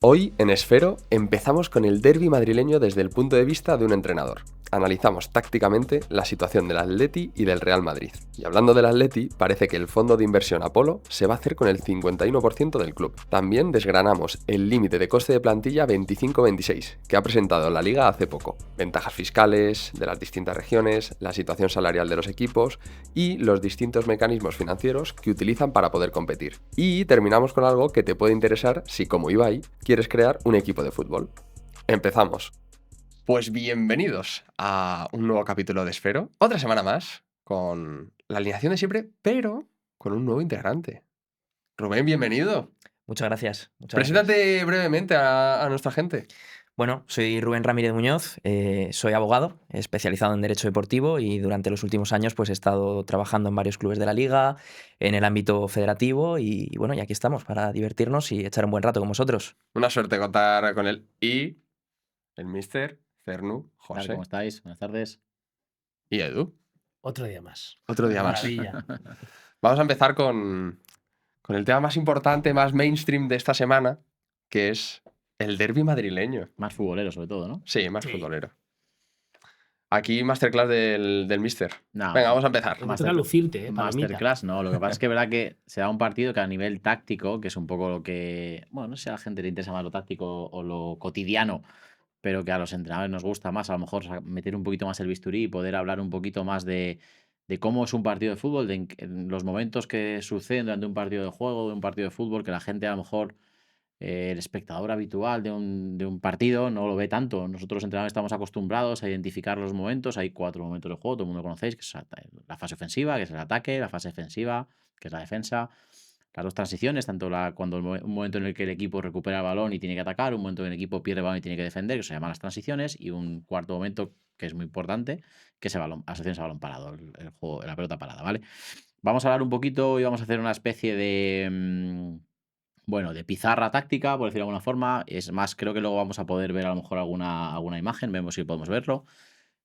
Hoy, en Esfero, empezamos con el derbi madrileño desde el punto de vista de un entrenador. Analizamos tácticamente la situación del Atleti y del Real Madrid. Y hablando del Atleti, parece que el fondo de inversión Apolo se va a hacer con el 51% del club. También desgranamos el límite de coste de plantilla 25-26, que ha presentado la Liga hace poco. Ventajas fiscales de las distintas regiones, la situación salarial de los equipos y los distintos mecanismos financieros que utilizan para poder competir. Y terminamos con algo que te puede interesar si, como Ibai, quieres crear un equipo de fútbol. Empezamos. Pues bienvenidos a un nuevo capítulo de Esfero. Otra semana más, con la alineación de siempre, pero con un nuevo integrante. Rubén, bienvenido. Muchas gracias. Preséntate brevemente a nuestra gente. Bueno, soy Rubén Ramírez Muñoz, soy abogado, especializado en Derecho Deportivo y durante los últimos años pues, he estado trabajando en varios clubes de la Liga, en el ámbito federativo y bueno, y aquí estamos para divertirnos y echar un buen rato con vosotros. Una suerte contar con él. Y el mister Fernu, ¿Qué tal? José ¿Cómo estáis? Buenas tardes. y Edu. Otro día más. Otro día más. Maravilla. Vamos a empezar con el tema más importante, más mainstream de esta semana, que es el derbi madrileño. Más futbolero, sobre todo, ¿no? Sí, más Sí. futbolero. Aquí masterclass del mister. No, Venga, vamos a empezar. Hoy me toca lucirte, palomita. Masterclass, no. Lo que pasa es que es verdad que se da un partido que a nivel táctico, que es un poco lo que. Bueno, no sé si a la gente le interesa más lo táctico o lo cotidiano, pero que a los entrenadores nos gusta más, a lo mejor meter un poquito más el bisturí y poder hablar un poquito más de cómo es un partido de fútbol, de en los momentos que suceden durante un partido de juego, de un partido de fútbol, que la gente a lo mejor. El espectador habitual de un partido no lo ve tanto. Nosotros los entrenadores estamos acostumbrados a identificar los momentos. Hay 4 momentos de juego, todo el mundo lo conocéis, que es la fase ofensiva, que es el ataque, la fase defensiva, que es la defensa, las dos transiciones, tanto cuando un momento en el que el equipo recupera el balón y tiene que atacar, un momento en el que el equipo pierde el balón y tiene que defender, que se llaman las transiciones, y un cuarto momento que es muy importante, que es asociaciones a balón parado, el juego, la pelota parada, ¿vale? Vamos a hablar un poquito y vamos a hacer una especie de pizarra táctica, por decirlo de alguna forma. Es más, creo que luego vamos a poder ver a lo mejor alguna imagen, vemos si podemos verlo,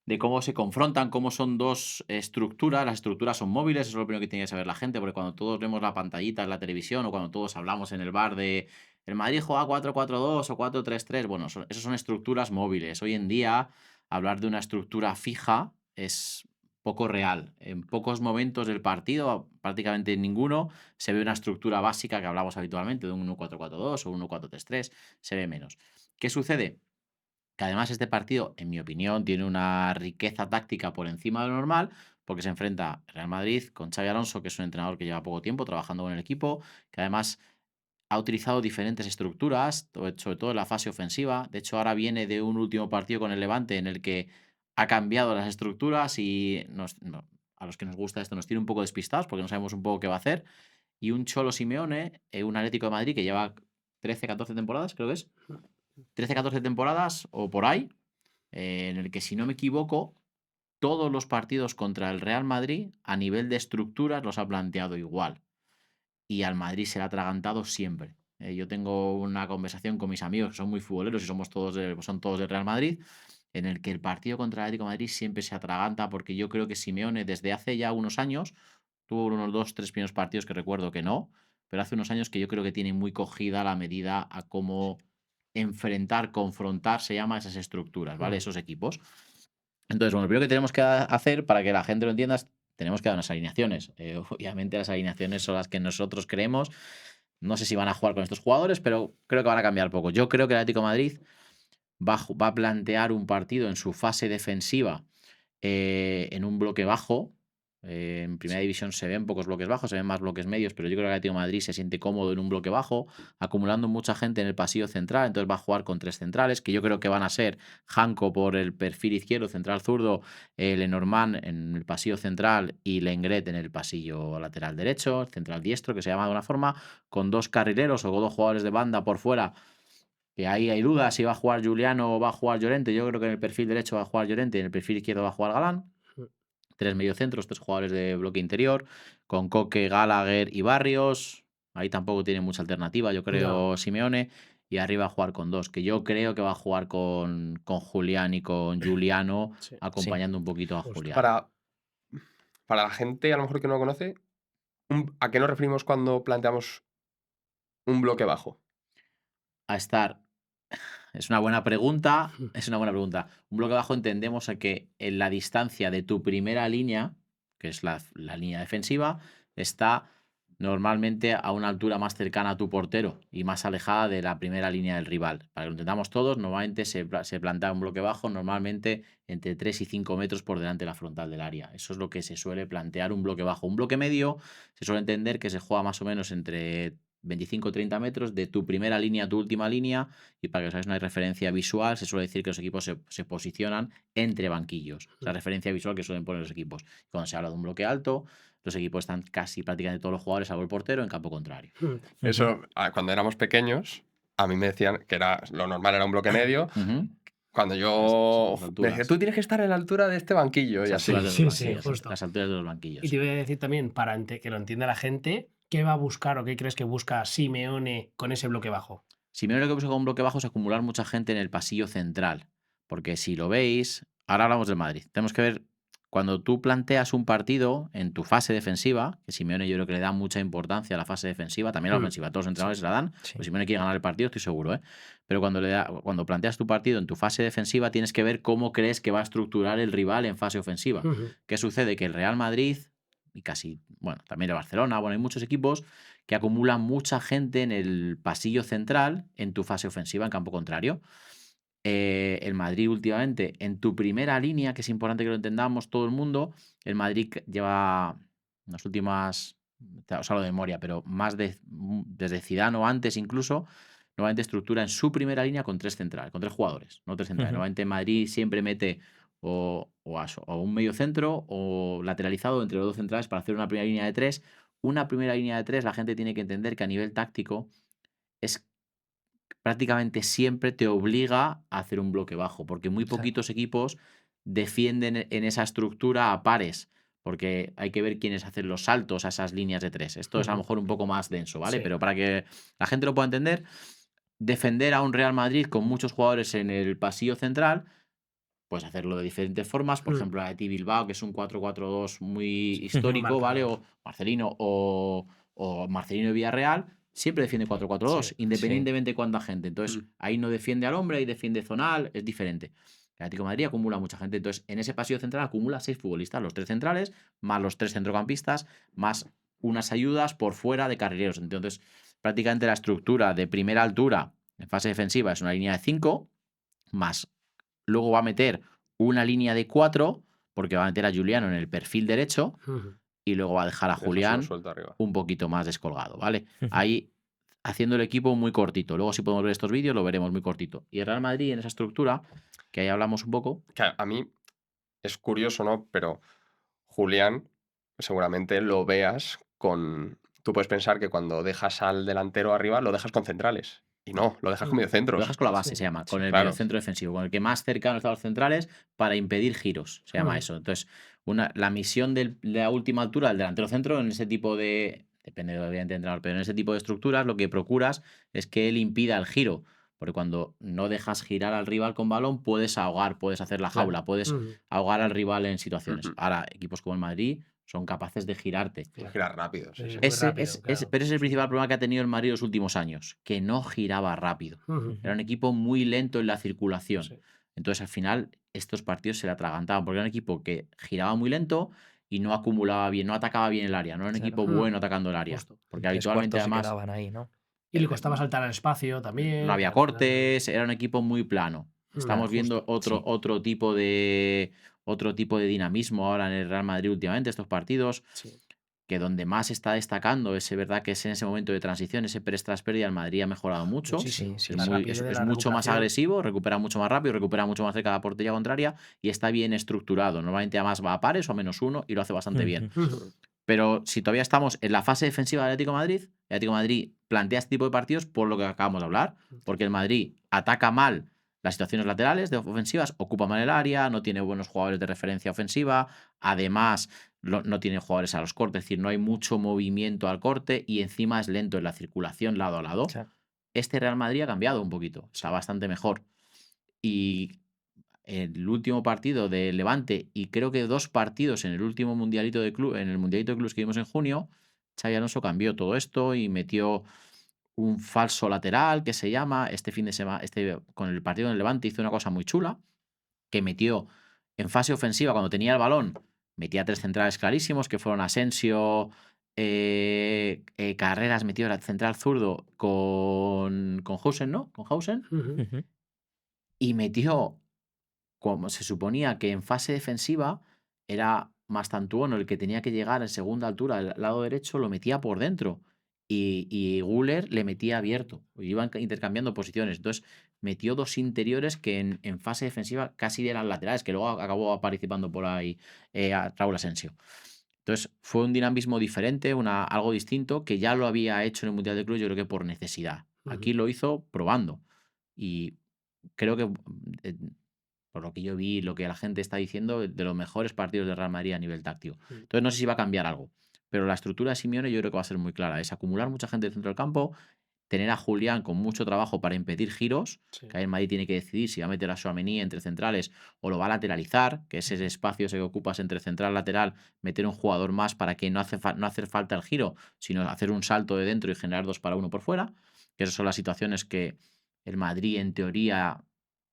de cómo se confrontan, cómo son dos estructuras. Las estructuras son móviles, eso es lo primero que tiene que saber la gente, porque cuando todos vemos la pantallita en la televisión o cuando todos hablamos en el bar de el Madrid juega 4-4-2 o 4-3-3, bueno, esas son estructuras móviles. Hoy en día, hablar de una estructura fija es poco real. En pocos momentos del partido, prácticamente en ninguno, se ve una estructura básica que hablamos habitualmente de un 1-4-4-2 o un 1-4-3-3, se ve menos. ¿Qué sucede? Que además este partido, en mi opinión, tiene una riqueza táctica por encima de lo normal, porque se enfrenta Real Madrid con Xabi Alonso, que es un entrenador que lleva poco tiempo trabajando con el equipo, que además ha utilizado diferentes estructuras, sobre todo en la fase ofensiva. De hecho, ahora viene de un último partido con el Levante en el que ha cambiado las estructuras y a los que nos gusta esto nos tiene un poco despistados porque no sabemos un poco qué va a hacer. Y un Cholo Simeone, un Atlético de Madrid que lleva 13, 14 temporadas, creo que es. 13, 14 temporadas o por ahí, en el que, si no me equivoco, todos los partidos contra el Real Madrid a nivel de estructuras los ha planteado igual. Y al Madrid se le ha atragantado siempre. Yo tengo una conversación con mis amigos que son muy futboleros y son todos del Real Madrid, en el que el partido contra el Atlético de Madrid siempre se atraganta, porque yo creo que Simeone desde hace ya unos años tuvo unos 2, 3 primeros partidos que recuerdo que no, pero hace unos años que yo creo que tiene muy cogida la medida a cómo enfrentar, confrontar, se llama, esas estructuras, ¿vale? Esos equipos. Entonces, bueno, lo primero que tenemos que hacer para que la gente lo entienda es tenemos que dar unas alineaciones. Obviamente las alineaciones son las que nosotros creemos. No sé si van a jugar con estos jugadores, pero creo que van a cambiar poco. Yo creo que el Atlético de Madrid va a plantear un partido en su fase defensiva en un bloque bajo. En primera división se ven pocos bloques bajos, se ven más bloques medios, pero yo creo que el Atlético de Madrid se siente cómodo en un bloque bajo, acumulando mucha gente en el pasillo central. Entonces va a jugar con 3 centrales, que yo creo que van a ser Janko por el perfil izquierdo, central zurdo, Lenormand en el pasillo central y Lenglet en el pasillo lateral derecho, central diestro, que se llama de una forma, con 2 carrileros o 2 jugadores de banda por fuera. Que ahí hay dudas si va a jugar Juliano o va a jugar Llorente. Yo creo que en el perfil derecho va a jugar Llorente y en el perfil izquierdo va a jugar Galán. 3 mediocentros, 3 jugadores de bloque interior, con Coque, Gallagher y Barrios. Ahí tampoco tiene mucha alternativa, yo creo, Simeone. Y arriba va a jugar con 2, que yo creo que va a jugar con Julián y con Juliano, Sí. acompañando un poquito a Justo. Julián. Para la gente a lo mejor que no lo conoce, ¿a qué nos referimos cuando planteamos un bloque bajo? A estar es una buena pregunta. Es una buena pregunta. Un bloque bajo entendemos a que en la distancia de tu primera línea, que es la línea defensiva, está normalmente a una altura más cercana a tu portero y más alejada de la primera línea del rival. Para que lo entendamos todos, normalmente se plantea un bloque bajo normalmente entre 3 y 5 metros por delante de la frontal del área. Eso es lo que se suele plantear un bloque bajo. Un bloque medio se suele entender que se juega más o menos entre 25 o 30 metros de tu primera línea a tu última línea, y para que os hagáis una referencia visual, se suele decir que los equipos se posicionan entre banquillos. La referencia visual que suelen poner los equipos. Cuando se habla de un bloque alto, los equipos están casi prácticamente todos los jugadores, salvo el portero, en campo contrario. Eso, cuando éramos pequeños, a mí me decían que lo normal era un bloque medio. Cuando yo Las me decía, tú tienes que estar en la altura de este banquillo y Las así. alturas de los Sí, banquillos, justo. las alturas de los banquillos. Y te voy a decir también, para que lo entienda la gente, ¿qué va a buscar o qué crees que busca Simeone con ese bloque bajo? Simeone lo que busca con un bloque bajo es acumular mucha gente en el pasillo central. Porque si lo veis, ahora hablamos del Madrid. Tenemos que ver, cuando tú planteas un partido en tu fase defensiva, que Simeone yo creo que le da mucha importancia a la fase defensiva, también a la ofensiva, todos los entrenadores la dan, Sí. pues Simeone quiere ganar el partido, estoy seguro, ¿eh? Pero cuando planteas tu partido en tu fase defensiva, tienes que ver cómo crees que va a estructurar el rival en fase ofensiva. ¿Qué sucede? Que el Real Madrid, y casi, bueno, también el Barcelona, bueno, hay muchos equipos que acumulan mucha gente en el pasillo central en tu fase ofensiva en campo contrario. El Madrid últimamente, en tu primera línea, que es importante que lo entendamos todo el mundo, el Madrid lleva las últimas, os hablo de memoria, pero desde Zidane o antes incluso, normalmente estructura en su primera línea con 3 centrales, con 3 jugadores, no 3 centrales. Normalmente Madrid siempre mete o un medio centro o lateralizado entre los 2 centrales para hacer una primera línea de 3. Una primera línea de 3, la gente tiene que entender que a nivel táctico es prácticamente siempre te obliga a hacer un bloque bajo, porque muy poquitos equipos defienden en esa estructura a pares, porque hay que ver quiénes hacen los saltos a esas líneas de 3. Esto es a lo mejor un poco más denso, ¿vale? Sí. Pero para que la gente lo pueda entender, defender a un Real Madrid con muchos jugadores en el pasillo central, puedes hacerlo de diferentes formas. Por ejemplo, la de T Bilbao, que es un 4-4-2 muy histórico, ¿vale? O Marcelino o Marcelino de Villarreal, siempre defiende 4-4-2, Sí, independientemente de cuánta gente. Entonces, ahí no defiende al hombre, ahí defiende zonal, es diferente. El Atlético de Madrid acumula mucha gente. Entonces, en ese pasillo central acumula 6 futbolistas, los 3 centrales, más los 3 centrocampistas, más unas ayudas por fuera de carrileros. Entonces, prácticamente la estructura de primera altura en fase defensiva es una línea de 5, más luego va a meter una línea de 4, porque va a meter a Juliano en el perfil derecho, y luego va a dejar a Déjaselo Julián suelto arriba. un poquito más descolgado, ¿vale? Ahí haciendo el equipo muy cortito. Luego, si podemos ver estos vídeos, lo veremos muy cortito. Y el Real Madrid, en esa estructura, que ahí hablamos un poco. Que a mí es curioso, ¿no? Pero Julián, seguramente lo veas con. Tú puedes pensar que cuando dejas al delantero arriba, lo dejas con centrales. Y no, lo dejas con Lo mediocentros. dejas con la base, Sí, se llama, con el claro. mediocentro defensivo, con el que más cercano está a los centrales para impedir giros, se llama eso. Entonces, la misión de la última altura del delantero centro en ese tipo de, depende de obviamente entrenador, pero en ese tipo de estructuras lo que procuras es que él impida el giro, porque cuando no dejas girar al rival con balón, puedes ahogar, puedes hacer la jaula, puedes ahogar al rival en situaciones. Ahora, equipos como el Madrid son capaces de girarte. Girar rápido, sí, sí. Muy rápido, claro. Pero ese es el principal problema que ha tenido el Madrid los últimos años, que no giraba rápido. Era un equipo muy lento en la circulación. Sí. Entonces, al final, estos partidos se le atragantaban, porque era un equipo que giraba muy lento y no acumulaba bien, no atacaba bien el área. No era un Claro. equipo bueno atacando el área. Justo. Porque 3 habitualmente, cuartos se además, quedaban ahí, ¿no? Y le costaba saltar al espacio también. no había al final- cortes, era un equipo muy plano. Estamos viendo justo, otro tipo de dinamismo ahora en el Real Madrid últimamente, estos partidos, Sí. que donde más está destacando es verdad que es en ese momento de transición, ese press tras pérdida, el Madrid ha mejorado mucho. Muchísimo. Sí, Es, La muy- rapidez de es la mucho más recuperación. agresivo, recupera mucho más rápido, recupera mucho más cerca de la portería contraria y está bien estructurado. Normalmente además va a pares o a -1 y lo hace bastante bien. Pero si todavía estamos en la fase defensiva del Atlético de Madrid, el Atlético de Madrid plantea este tipo de partidos por lo que acabamos de hablar, porque el Madrid ataca mal las situaciones laterales de ofensivas, ocupa mal el área, no tiene buenos jugadores de referencia ofensiva, además no tiene jugadores a los cortes, es decir, no hay mucho movimiento al corte y encima es lento en la circulación lado a lado. Claro. Este Real Madrid ha cambiado un poquito, está bastante mejor. Y el último partido de Levante y creo que 2 partidos en el último mundialito de club, en el mundialito de clubes que vimos en junio, Xabi Alonso cambió todo esto y metió un falso lateral que se llama. Este fin de semana, con el partido del Levante, hizo una cosa muy chula, que metió en fase ofensiva, cuando tenía el balón, metía 3 centrales clarísimos, que fueron Asensio, Carreras, metió la central zurdo con Hausen, ¿no? Con Hausen. Ujú. Y metió, como se suponía que en fase defensiva era Mastantuono el que tenía que llegar en segunda altura al lado derecho, lo metía por dentro. Y Guller le metía abierto. Iban intercambiando posiciones. Entonces metió 2 interiores que en fase defensiva casi eran laterales, que luego acabó participando por ahí a Raúl Asensio. Entonces fue un dinamismo diferente, algo distinto, que ya lo había hecho en el Mundial de Clubes, yo creo que por necesidad. Aquí lo hizo probando. Y creo que, por lo que yo vi, lo que la gente está diciendo, de los mejores partidos de Real Madrid a nivel táctico. Entonces no sé si va a cambiar algo. Pero la estructura de Simeone yo creo que va a ser muy clara. Es acumular mucha gente dentro del campo, tener a Julián con mucho trabajo para impedir giros, Sí. que ahí el Madrid tiene que decidir si va a meter a Tchouaméni entre centrales o lo va a lateralizar, que es ese espacio ese que ocupas entre central y lateral, meter un jugador más para que no hacer falta el giro, sino hacer un salto de dentro y generar 2 para 1 por fuera. Que esas son las situaciones que el Madrid, en teoría,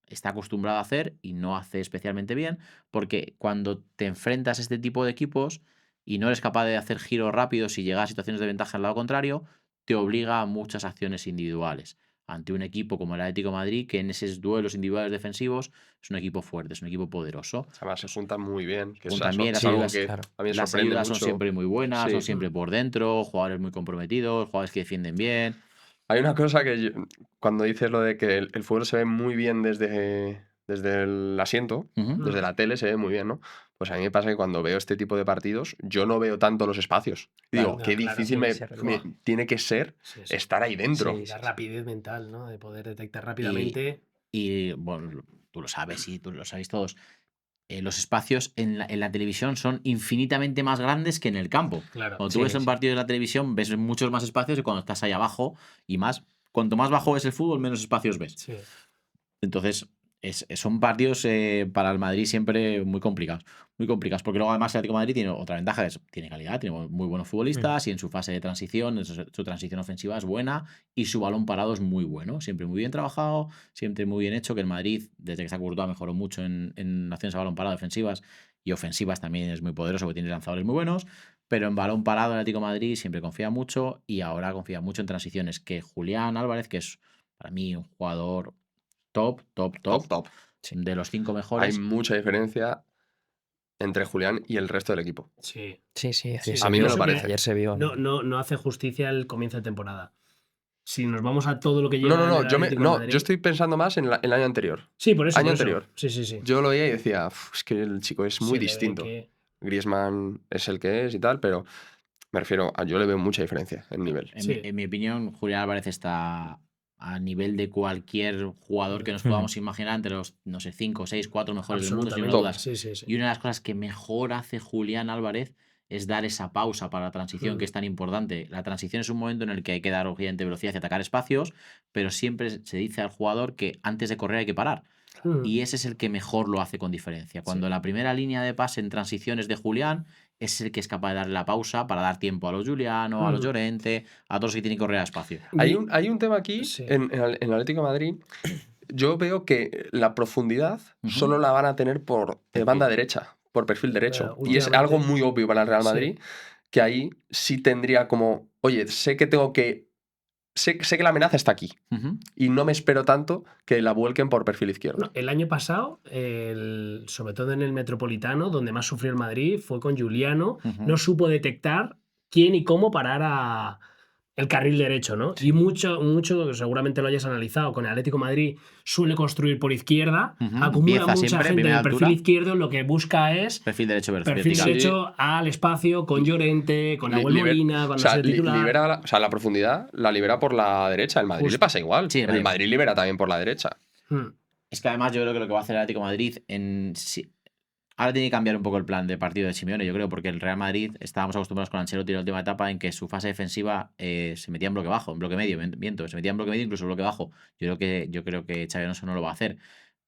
está acostumbrado a hacer y no hace especialmente bien, porque cuando te enfrentas a este tipo de equipos y no eres capaz de hacer giros rápidos y llegar a situaciones de ventaja al lado contrario, te obliga a muchas acciones individuales. Ante un equipo como el Atlético de Madrid, que en esos duelos individuales defensivos es un equipo fuerte, es un equipo poderoso. Además se juntan muy bien, que Juntan bien, es las algo ayudas, que claro. a mí me Las sorprende ayudas son mucho. siempre muy buenas, Sí. son siempre por dentro, jugadores muy comprometidos, jugadores que defienden bien. Hay una cosa que cuando dices lo de que el fútbol se ve muy bien desde el asiento, Ujú. desde la tele se ve muy bien, ¿no? Pues a mí me pasa que cuando veo este tipo de partidos, yo no veo tanto los espacios. Digo, Claro, qué claro, difícil tiene que ser me tiene que ser Sí, sí. estar ahí dentro. Y la rapidez mental, ¿no? De poder detectar Y, rápidamente. y, bueno, tú lo sabes y tú lo sabéis todos. Los espacios en la televisión son infinitamente más grandes que en el campo. Claro. Cuando tú Sí, ves un sí. partido de la televisión, ves muchos más espacios y cuando estás ahí abajo y más, cuanto más bajo ves el fútbol, menos espacios ves. Sí. Entonces, son partidos para el Madrid siempre muy complicados. Muy complicados. Porque luego, además, el Atlético de Madrid tiene otra ventaja: tiene calidad, tiene muy buenos futbolistas y en su fase de transición, su transición ofensiva es buena y su balón parado es muy bueno. Siempre muy bien trabajado, siempre muy bien hecho. Que el Madrid, desde que está Courtois, mejoró mucho en acciones a balón parado defensivas y ofensivas también es muy poderoso porque tiene lanzadores muy buenos. Pero en balón parado, el Atlético de Madrid siempre confía mucho y ahora confía mucho en transiciones. Que Julián Álvarez, que es para mí un jugador top, Sí. de los 5 Hay mejores. mucha diferencia entre Julián y el resto del equipo. Sí. Sí, sí. Sí, A mí me lo pienso que parece. Ayer se vio. No hace justicia el comienzo de temporada. Si nos vamos a todo lo que lleva No, el Atlético de Madrid. yo estoy pensando más en el año anterior. Sí, por eso. Año por eso. anterior. Sí. Yo lo veía y decía, es que el chico es muy Se le ve distinto. que- Griezmann es el que es y tal, pero me refiero yo le veo mucha diferencia en nivel. En, Sí. mi, en mi opinión, Julián Álvarez está a nivel de cualquier jugador que nos podamos imaginar entre los, no sé, 5, 6, 4 mejores del mundo, sin lugar a dudas. Sí. Y una de las cosas que mejor hace Julián Álvarez es dar esa pausa para la transición, que es tan importante. La transición es un momento en el que hay que dar obviamente velocidad y atacar espacios, pero siempre se dice al jugador que antes de correr hay que parar. Y ese es el que mejor lo hace con diferencia. Cuando la primera línea de pase en transiciones de Julián es el que es capaz de darle la pausa para dar tiempo a los Giuliano, a los Llorente, a todos los que tienen que correr a espacio. Hay un tema aquí Sí. en el Atlético de Madrid. Yo veo que la profundidad Ujú. solo la van a tener por banda derecha, por perfil derecho. Y es algo muy obvio para el Real Madrid, que ahí sí tendría como, oye, sé que la amenaza está aquí Ujú. y no me espero tanto que la vuelquen por perfil izquierdo. No, el año pasado, sobre todo en el Metropolitano, donde más sufrió el Madrid, fue con Giuliano. Ujú. No supo detectar quién y cómo parar a el carril derecho, ¿no? Y mucho, seguramente lo hayas analizado, con el Atlético de Madrid suele construir por izquierda, Ujú. acumula Empieza mucha siempre, gente en primera el perfil altura. izquierdo, lo que busca es Perfil derecho, perfil vertical. derecho al espacio con Llorente, con Nahuel Molina, cuando o sea, sea titular. libera la profundidad la libera por la derecha. El Madrid Justo. le pasa igual. Sí, el Madrid libera también por la derecha. Es que además yo creo que lo que va a hacer el Atlético de Madrid ahora tiene que cambiar un poco el plan de partido de Simeone, yo creo, porque el Real Madrid estábamos acostumbrados con Ancelotti en la última etapa en que su fase defensiva se metía en bloque bajo, en bloque medio, miento, se metía en bloque medio, incluso en bloque bajo. Yo creo que Xabi Alonso no lo va a hacer.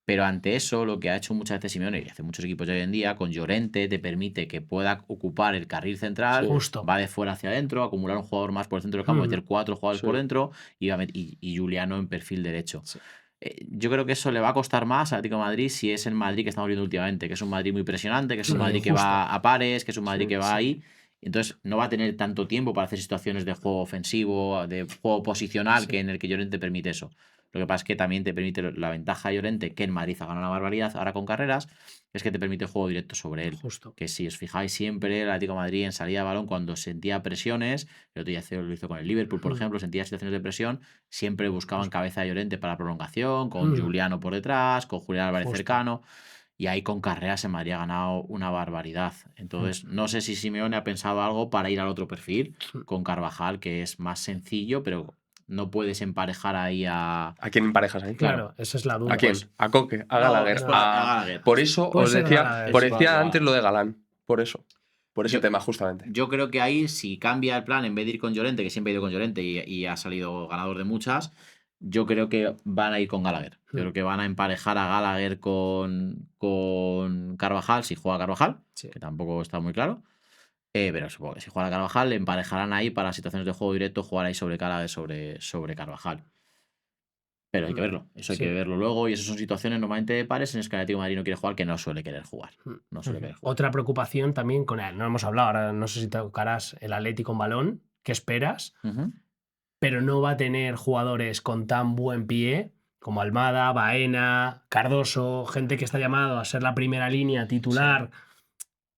Pero ante eso, lo que ha hecho muchas veces Simeone y hace muchos equipos de hoy en día, con Llorente te permite que pueda ocupar el carril central, Sí. Justo. va de fuera hacia adentro, acumular un jugador más por el centro del campo, meter 4 jugadores Sí. por dentro y Juliano en perfil derecho. Sí. Yo creo que eso le va a costar más al Atlético de Madrid si es el Madrid que estamos viendo últimamente, que es un Madrid muy presionante, que es un Madrid que Justo. va a pares, que es un Madrid Sí, que va sí. ahí. Entonces no va a tener tanto tiempo para hacer situaciones de juego ofensivo, de juego posicional, Sí. que en el que Llorente permite eso. Lo que pasa es que también te permite la ventaja de Llorente, que en Madrid ha ganado una barbaridad ahora con carreras, es que te permite juego directo sobre él. Justo. Que si os fijáis siempre, el Atlético de Madrid en salida de balón, cuando sentía presiones, el otro día lo hizo con el Liverpool, por ejemplo, sentía situaciones de presión, siempre buscaban cabeza de Llorente para prolongación, con Juliano por detrás, con Julián Álvarez Justo. cercano. Y ahí con carreras en Madrid ha ganado una barbaridad. Entonces, no sé si Simeone ha pensado algo para ir al otro perfil, con Carvajal, que es más sencillo, pero no puedes emparejar ahí a... ¿A quién emparejas ahí? Claro, esa es la duda. ¿A quién? Pues- ¿A Coque? ¿A No, Gallagher? es a Gallagher. Por eso Puede os ser decía, Gallagher. por Es decía probable. antes lo de Galán. Por eso. Por ese Yo- tema, justamente. Yo creo que ahí, si cambia el plan, en vez de ir con Llorente, que siempre ha ido con Llorente y ha salido ganador de muchas, yo creo que van a ir con Gallagher. Yo creo que van a emparejar a Gallagher con Carvajal, si juega Carvajal, Sí. que tampoco está muy claro. Pero supongo que si juega Carvajal, le emparejarán ahí para situaciones de juego directo, jugar ahí sobre Gallagher sobre Carvajal. Pero hay que verlo, eso hay Sí. que verlo luego. Y esas son situaciones normalmente de pares en las que el Atlético de Madrid no quiere jugar, que no suele querer jugar. No suele querer jugar. Otra preocupación también con él, no hemos hablado, ahora no sé si tocarás el Atlético con balón, ¿qué esperas? Ujú. Pero no va a tener jugadores con tan buen pie como Almada, Baena, Cardoso, gente que está llamado a ser la primera línea titular,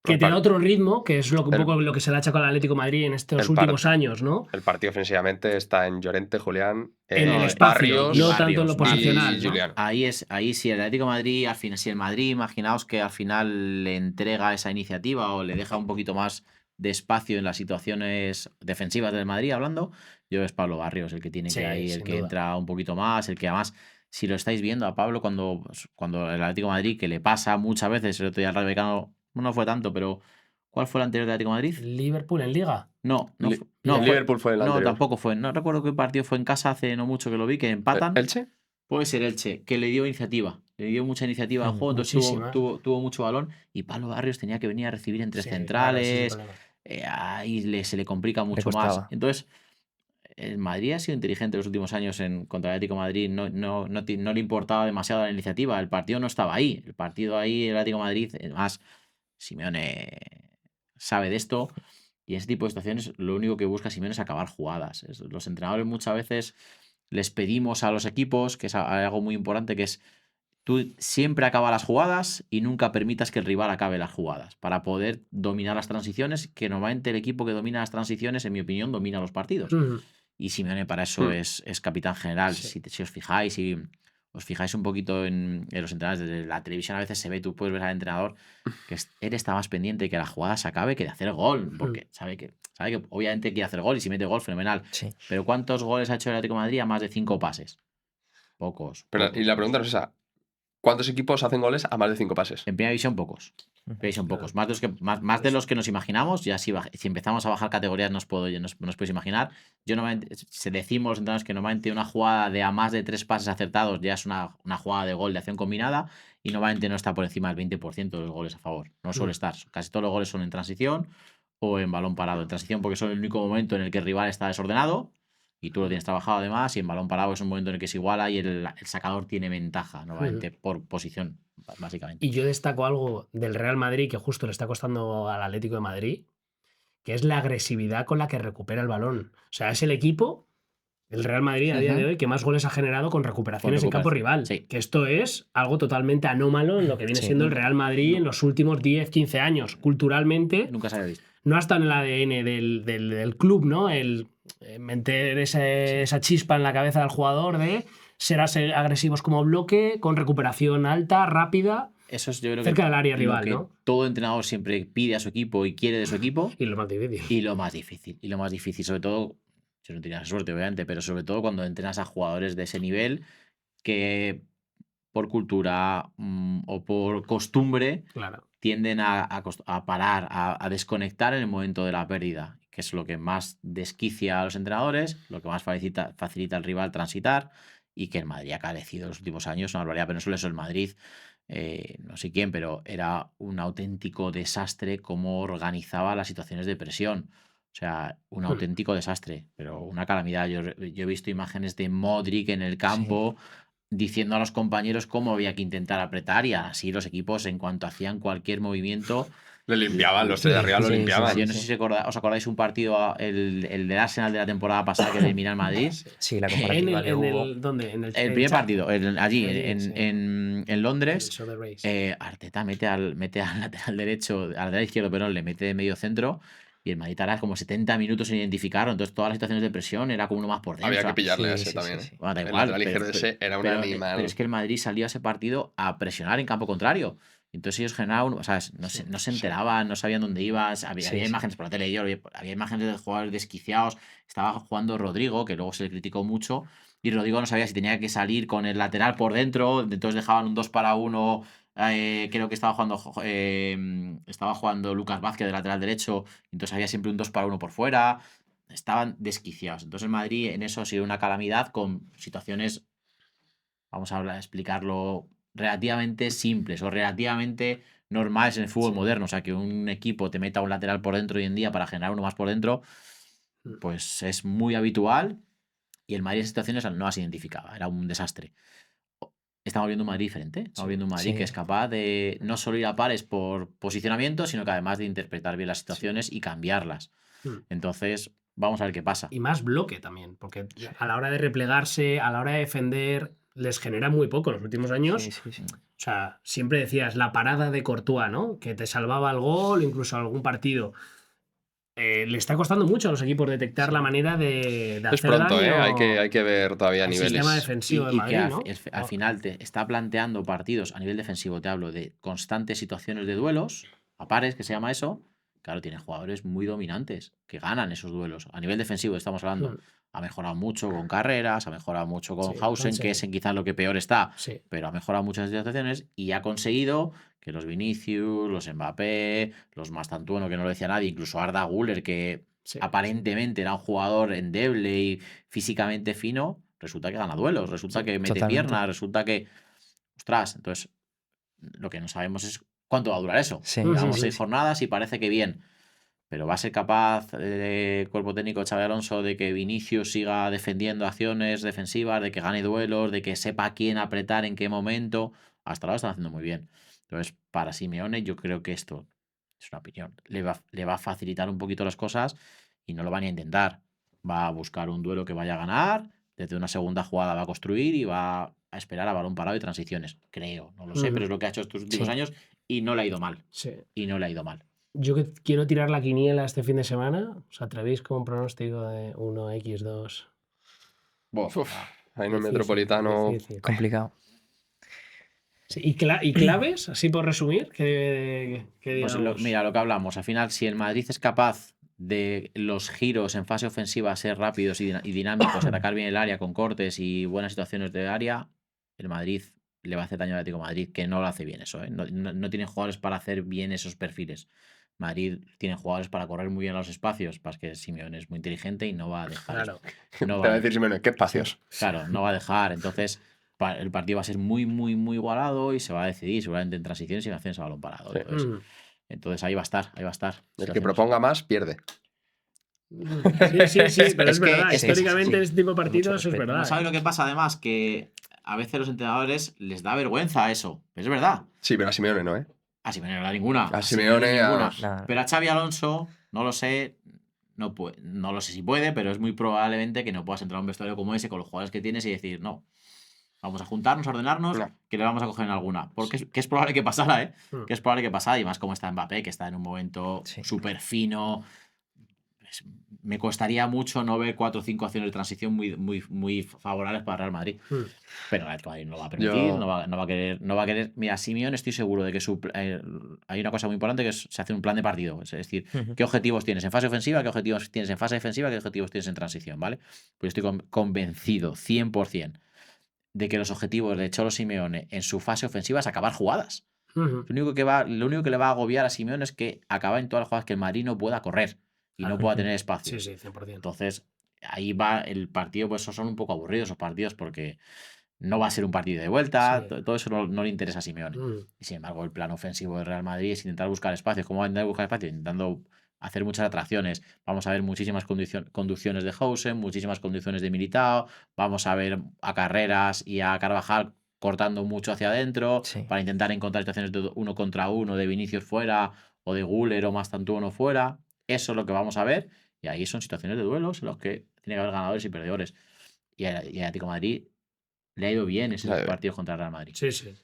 que te da otro ritmo, que es un poco lo que se le ha achacado al Atlético de Madrid en estos últimos años, ¿no? El partido ofensivamente está en Llorente, Julián, En el No, espacio, Barrios no tanto en lo y posicional, y ¿no? Julián. Ahí si el Atlético de Madrid, al final, si el Madrid, imaginaos que al final le entrega esa iniciativa o le deja un poquito más de espacio en las situaciones defensivas del Madrid, hablando, yo es Pablo Barrios el que tiene Sí, que ir, el sin que duda. entra un poquito más, el que además, si lo estáis viendo a Pablo cuando el Atlético de Madrid, que le pasa muchas veces, el otro día al Rayo Vallecano no fue tanto, pero ¿cuál fue el anterior del Atlético de Madrid? Liverpool en Liga. No, no, Li- no, el Liverpool fue el no, anterior. tampoco fue. No recuerdo qué partido fue en casa hace no mucho que lo vi, que empatan. ¿Elche? Puede ser Elche, que le dio iniciativa. Le dio mucha iniciativa al juego, entonces Muchísima. tuvo mucho balón. Y Pablo Barrios tenía que venir a recibir entre Sí, claro, ese es el centrales. problema. Ahí se le complica mucho más. costaba. Entonces, el Madrid ha sido inteligente los últimos años contra el Atlético de Madrid. No le importaba demasiado la iniciativa. El partido no estaba ahí. El partido ahí, el Atlético de Madrid, además, Simeone sabe de esto. Y en ese tipo de situaciones, lo único que busca Simeone es acabar jugadas. Los entrenadores muchas veces les pedimos a los equipos, que es algo muy importante, que es tú siempre acaba las jugadas y nunca permitas que el rival acabe las jugadas para poder dominar las transiciones, que normalmente el equipo que domina las transiciones, en mi opinión, domina los partidos. Y Simeone para eso es capitán general. Sí. Si os fijáis y os fijáis un poquito en los entrenadores desde la televisión, a veces se ve, tú puedes ver al entrenador que él está más pendiente de que la jugada se acabe que de hacer gol, porque sabe que obviamente quiere hacer gol y si mete gol, fenomenal. Sí. Pero ¿cuántos goles ha hecho el Atlético de Madrid a más de 5 pases? Pocos. Pero, pocos. y la pregunta no es esa. ¿Cuántos equipos hacen goles a más de 5 pases? En primera división, pocos. En primera división, pocos. Más de los que nos imaginamos. Ya si empezamos a bajar categorías, nos podéis imaginar. Yo normalmente, se decimos los entrenadores que normalmente una jugada de a más de 3 pases acertados ya es una jugada de gol de acción combinada y normalmente no está por encima del 20% de los goles a favor. No suele estar. Casi todos los goles son en transición o en balón parado. En transición porque son el único momento en el que el rival está desordenado y tú lo tienes trabajado además, y en balón parado es un momento en el que se iguala y el sacador tiene ventaja, normalmente por posición, básicamente. Y yo destaco algo del Real Madrid que justo le está costando al Atlético de Madrid, que es la agresividad con la que recupera el balón. O sea, es el equipo, el Real Madrid a día de hoy, que más goles ha generado con recuperaciones en campo rival. Sí. Que esto es algo totalmente anómalo en lo que viene Sí. siendo el Real Madrid en los últimos 10, 15 años. Culturalmente, Nunca se había visto. no ha estado en el ADN del club, ¿no? El meter esa chispa en la cabeza del jugador de ser agresivos como bloque, con recuperación alta, rápida, Eso es, yo creo cerca que del área lo rival, que ¿no? todo entrenador siempre pide a su equipo y quiere de su equipo. Y lo más difícil. Y lo más difícil, sobre todo, yo no tenía suerte, obviamente, pero sobre todo cuando entrenas a jugadores de ese nivel que por cultura o por costumbre Claro. tienden a parar, a desconectar en el momento de la pérdida, que es lo que más desquicia a los entrenadores, lo que más facilita al rival transitar y que el Madrid ha carecido en los últimos años, una barbaridad, pero no solo eso, el Madrid, no sé quién, pero era un auténtico desastre cómo organizaba las situaciones de presión. O sea, un auténtico desastre, pero una calamidad. Yo he visto imágenes de Modric en el campo diciendo a los compañeros cómo había que intentar apretar y así los equipos, en cuanto hacían cualquier movimiento, Le limpiaban, los de arriba lo Sí, sí, limpiaban. sí. yo no sé si os acordáis un partido, el del Arsenal de la temporada pasada que elimina al Madrid. Sí, la En comparativa que hubo. el, ¿dónde? En El primer partido, allí, Allí, en, sí. en Londres, So the race. Arteta mete al lateral derecho, al lateral izquierdo, pero le mete de medio centro y el Madrid tarda como 70 minutos en identificarlo. Entonces, todas las situaciones de presión era como uno más por dentro. Había o sea, que pillarle a Sí, ese sí, también. sí, sí. bueno, da El igual, lateral izquierdo ese era un animal. pero es que el Madrid salió a ese partido a presionar en campo contrario. Entonces ellos generaban, o sea, no se enteraban, no sabían dónde ibas, había Sí, sí. imágenes por la tele, había imágenes de jugadores desquiciados, estaba jugando Rodrigo, que luego se le criticó mucho, y Rodrigo no sabía si tenía que salir con el lateral por dentro, entonces dejaban un 2-1, creo que estaba jugando Lucas Vázquez de lateral derecho, entonces había siempre un 2-1 por fuera, estaban desquiciados. Entonces el Madrid en eso ha sido una calamidad con situaciones, vamos a explicarlo, relativamente simples o relativamente normales en el fútbol moderno. O sea, que un equipo te meta un lateral por dentro hoy en día para generar uno más por dentro, pues es muy habitual y el Madrid en situaciones no las identificaba, era un desastre. Estamos viendo un Madrid diferente, estamos viendo un Madrid que es capaz de no solo ir a pares por posicionamiento, sino que además de interpretar bien las situaciones y cambiarlas. Entonces, vamos a ver qué pasa. Y más bloque también, porque a la hora de replegarse, a la hora de defender, les genera muy poco en los últimos años. Sí, sí, sí. O sea, siempre decías la parada de Courtois, ¿no? Que te salvaba el gol, incluso algún partido. Le está costando mucho a los equipos detectar la manera de Es hacer pronto, daño hay que ver todavía al niveles. sistema defensivo de Y Madrid, que ¿no? al final te está planteando partidos a nivel defensivo, te hablo de constantes situaciones de duelos, a pares, que se llama eso. Claro, tiene jugadores muy dominantes que ganan esos duelos. A nivel defensivo estamos hablando. Ha mejorado mucho con Carreras, ha mejorado mucho con Sí, Hausen, Hansen. que es en quizás lo que peor está, Sí. pero ha mejorado muchas situaciones y ha conseguido que los Vinicius, los Mbappé, los Mastantuono, que no lo decía nadie, incluso Arda Güler, que Sí. aparentemente era un jugador endeble y físicamente fino, resulta que gana duelos, resulta que mete totalmente. piernas, resulta que... Ostras, entonces lo que no sabemos es cuánto va a durar eso. Sí. Llevamos Sí, 6 sí. jornadas y parece que bien. Pero va a ser capaz el cuerpo técnico de Xabi Alonso de que Vinicius siga defendiendo acciones defensivas, de que gane duelos, de que sepa a quién apretar en qué momento. Hasta ahora lo están haciendo muy bien. Entonces, para Simeone, yo creo que esto es una opinión. Le va a facilitar un poquito las cosas y no lo van a intentar. Va a buscar un duelo que vaya a ganar. Desde una segunda jugada va a construir y va a esperar a balón parado y transiciones. Creo, no lo sé, pero es lo que ha hecho estos últimos Sí. años y no le ha ido mal. Sí. Y no le ha ido mal. Yo que quiero tirar la quiniela este fin de semana. ¿Os atrevéis con un pronóstico de 1x2? Bof, Uf, ahí en el Difícil, Metropolitano. difícil. Complicado. Sí, ¿y claves? Así por resumir, que Pues digamos. mira, lo que hablamos. Al final, si el Madrid es capaz de los giros en fase ofensiva ser rápidos y dinámicos, atacar bien el área con cortes y buenas situaciones de área, el Madrid le va a hacer daño al Atlético de Madrid, que no lo hace bien eso. No tiene jugadores para hacer bien esos perfiles. Madrid tiene jugadores para correr muy bien los espacios, para que Simeone es muy inteligente y no va a dejar. Claro. No Te va va a a decir Simeone, ¿qué espacios? Claro, no va a dejar. Entonces, el partido va a ser muy, muy, muy igualado y se va a decidir seguramente en transiciones y en acciones a balón parado. Sí. Entonces ahí va a estar, ahí va a estar. El que Situaciones. proponga más, pierde. Sí, pero es Es que- verdad. es que- Históricamente sí. en este tipo de partidos Mucho eso es respeto. verdad. ¿No sabes lo que pasa además? Que a veces a los entrenadores les da vergüenza eso. Pero es verdad. Sí, pero a Simeone no, ¿eh? A Simeone no da ninguna. A Simeone, ninguna. Nada. Pero a Xabi Alonso, no lo sé. No lo sé si puede, pero es muy probablemente que no puedas entrar a un vestuario como ese con los jugadores que tienes y decir, no, vamos a juntarnos, a ordenarnos, No. que le vamos a coger en alguna. Porque es probable que pasara, ¿eh? Mm. Que es probable que pasara. Y más como está Mbappé, que está en un momento Sí. súper fino. Me costaría mucho no ver 4 o 5 acciones de transición muy, muy, muy favorables para Real Madrid. Pero el Atlético de Madrid no lo va a permitir, Yo- no va a querer. Mira, Simeone estoy seguro de que hay una cosa muy importante que se hace un plan de partido. Es decir, ¿qué objetivos tienes en fase ofensiva? ¿Qué objetivos tienes en fase defensiva? ¿Qué objetivos tienes en transición? ¿Vale? Pues estoy convencido, 100%, de que los objetivos de Cholo Simeone en su fase ofensiva es acabar jugadas. Lo único que le va a agobiar a Simeone es que acaba en todas las jugadas que el Madrid no pueda correr y no pueda tener espacio. Sí, 100%. Entonces, ahí va el partido, pues son un poco aburridos esos partidos porque no va a ser un partido de vuelta, Sí. todo eso no le interesa a Simeone. Y sin embargo, el plan ofensivo del Real Madrid es intentar buscar espacios. ¿Cómo va a intentar buscar espacio? Intentando hacer muchas atracciones. Vamos a ver muchísimas conducciones de Hausen, muchísimas conducciones de Militao, vamos a ver a Carreras y a Carvajal cortando mucho hacia adentro Sí. para intentar encontrar situaciones de 1 contra 1, de Vinicius fuera o de Güler o Mastantuono fuera. Eso es lo que vamos a ver. Y ahí son situaciones de duelos en los que tiene que haber ganadores y perdedores. Y el Atlético de Madrid le ha ido bien esos Le ha ido bien. partidos contra el Real Madrid. Sí, sí.